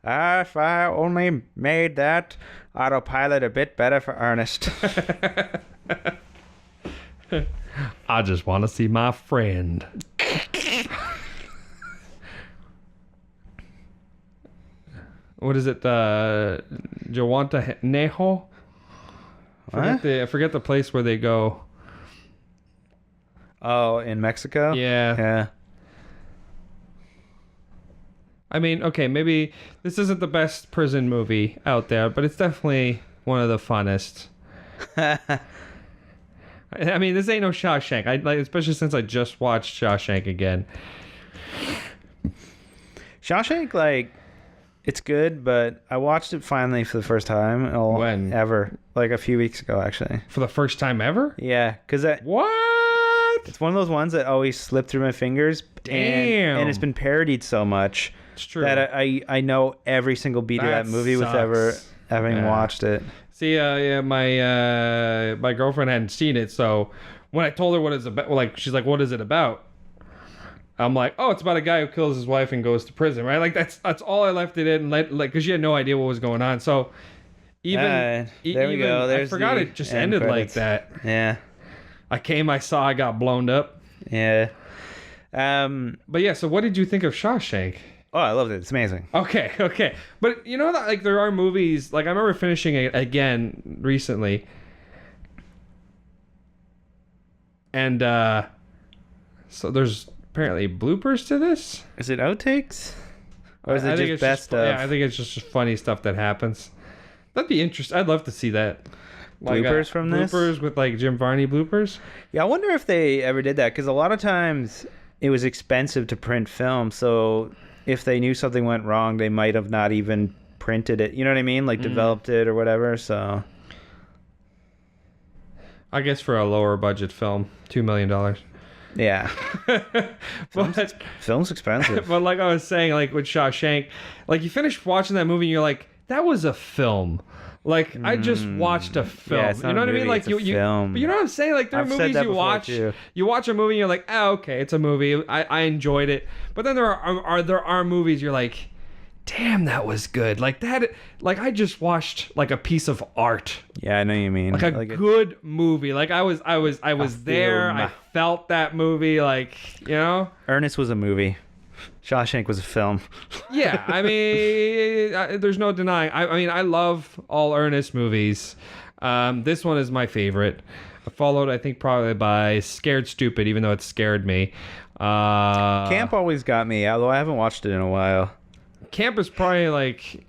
If I only made that autopilot a bit better for Ernest. I just want to see my friend. What is it? Jawanta Neho? I forget the place where they go. Oh, in Mexico? Yeah. Yeah. I mean, okay, maybe this isn't the best prison movie out there, but it's definitely one of the funnest. I mean, this ain't no Shawshank. Especially since I just watched Shawshank again. Shawshank, like, it's good, but I watched it finally for the first time. When? Ever. Like a few weeks ago, actually. For the first time ever? Yeah, because What? It's one of those ones that always slip through my fingers. Damn. And it's been parodied so much. It's true. That I know every single beat of that movie sucks. with having watched it. See, my girlfriend hadn't seen it, so when I told her what it's about, she's like, "What is it about?" I'm like, "Oh, it's about a guy who kills his wife and goes to prison, right?" Like that's all I left it in, because she had no idea what was going on. So there we go. I forgot it just ended credits. like that. Yeah. I saw, I got blown up. Yeah. But yeah, so what did you think of Shawshank? Oh, I loved it. It's amazing. Okay. But you know that like there are movies, like I remember finishing it again recently. And so there's apparently bloopers to this. Is it outtakes? Or is it I think just it's best of? Yeah, I think it's just funny stuff that happens. That'd be interesting. I'd love to see that. Bloopers from this? Bloopers with like Jim Varney bloopers. Yeah, I wonder if they ever did that, because a lot of times it was expensive to print film, so if they knew something went wrong, they might have not even printed it. You know what I mean? Like developed it or whatever. So I guess for a lower budget film, $2 million. yeah, But film's expensive. but like I was saying, like with Shawshank, like you finish watching that movie and you're like, that was a film. Like I just watched a film. Yeah, it's not you know what a I mean? movie, Like it's a you film. But you know what I'm saying? Like there are I've said movies that you before, watch. too. You watch a movie and you're like, oh, okay, it's a movie. I enjoyed it. But then there are movies you're like, damn, that was good. Like that. Like I just watched like a piece of art. Yeah, I know what you mean. Like a good movie. Like I was there. film. I felt that movie. Like, you know. Ernest was a movie. Shawshank was a film. Yeah, I mean, there's no denying. I mean, I love all Ernest movies. This one is my favorite. Followed, I think, probably by Scared Stupid, even though it scared me. Camp always got me, although I haven't watched it in a while. Camp is probably like...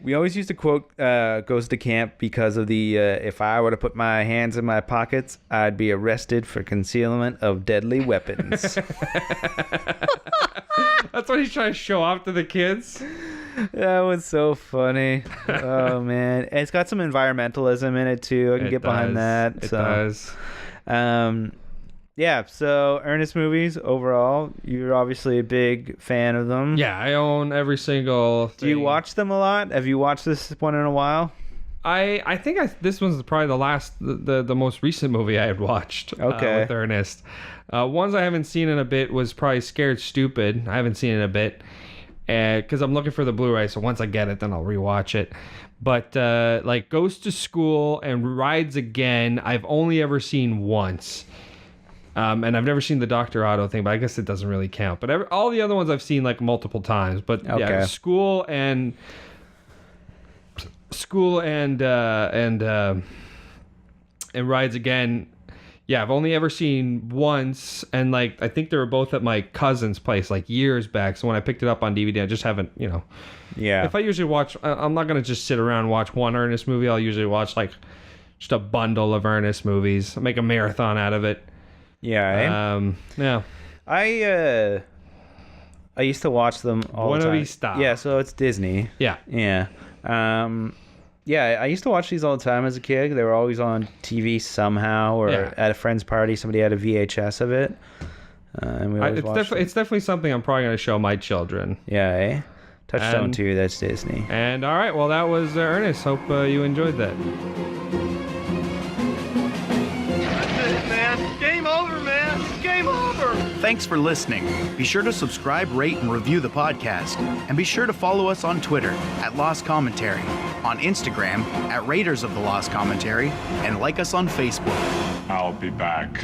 We always used to quote Goes to Camp because of the if I were to put my hands in my pockets, I'd be arrested for concealment of deadly weapons. That's what he's trying to show off to the kids. That was so funny. Oh, man. And it's got some environmentalism in it, too. I can get behind that. It does. Yeah, so Ernest movies, overall, you're obviously a big fan of them. Yeah, I own every single thing. Do you watch them a lot? Have you watched this one in a while? I think this one's probably the most recent movie I had watched. Okay. With Ernest. Ones I haven't seen in a bit was probably Scared Stupid. I haven't seen it in a bit. Because I'm looking for the Blu-ray, so once I get it, then I'll rewatch it. But like Goes to School and Rides Again, I've only ever seen once. And I've never seen the Dr. Otto thing, but I guess it doesn't really count. But all the other ones I've seen like multiple times. But yeah, School and Rides Again. Yeah, I've only ever seen once, and like I think they were both at my cousin's place like years back. So when I picked it up on DVD, I just haven't, you know. Yeah. If I usually watch, I'm not gonna just sit around and watch one Ernest movie. I'll usually watch like just a bundle of Ernest movies. I'll make a marathon out of it. Yeah. Yeah. I used to watch them all the Buena time. Vista. Yeah, so it's Disney. Yeah. Yeah. Yeah, I used to watch these all the time as a kid. They were always on TV somehow, or at a friend's party, somebody had a VHS of it. And we always watched it. It's definitely something I'm probably going to show my children. Yeah, eh? Touchstone 2, that's Disney. And all right, well, that was Ernest. Hope you enjoyed that. That's it, man. Game over, man. Game over. Thanks for listening. Be sure to subscribe, rate, and review the podcast. And be sure to follow us on Twitter at Lost Commentary, on Instagram at Raiders of the Lost Commentary, and like us on Facebook. I'll be back.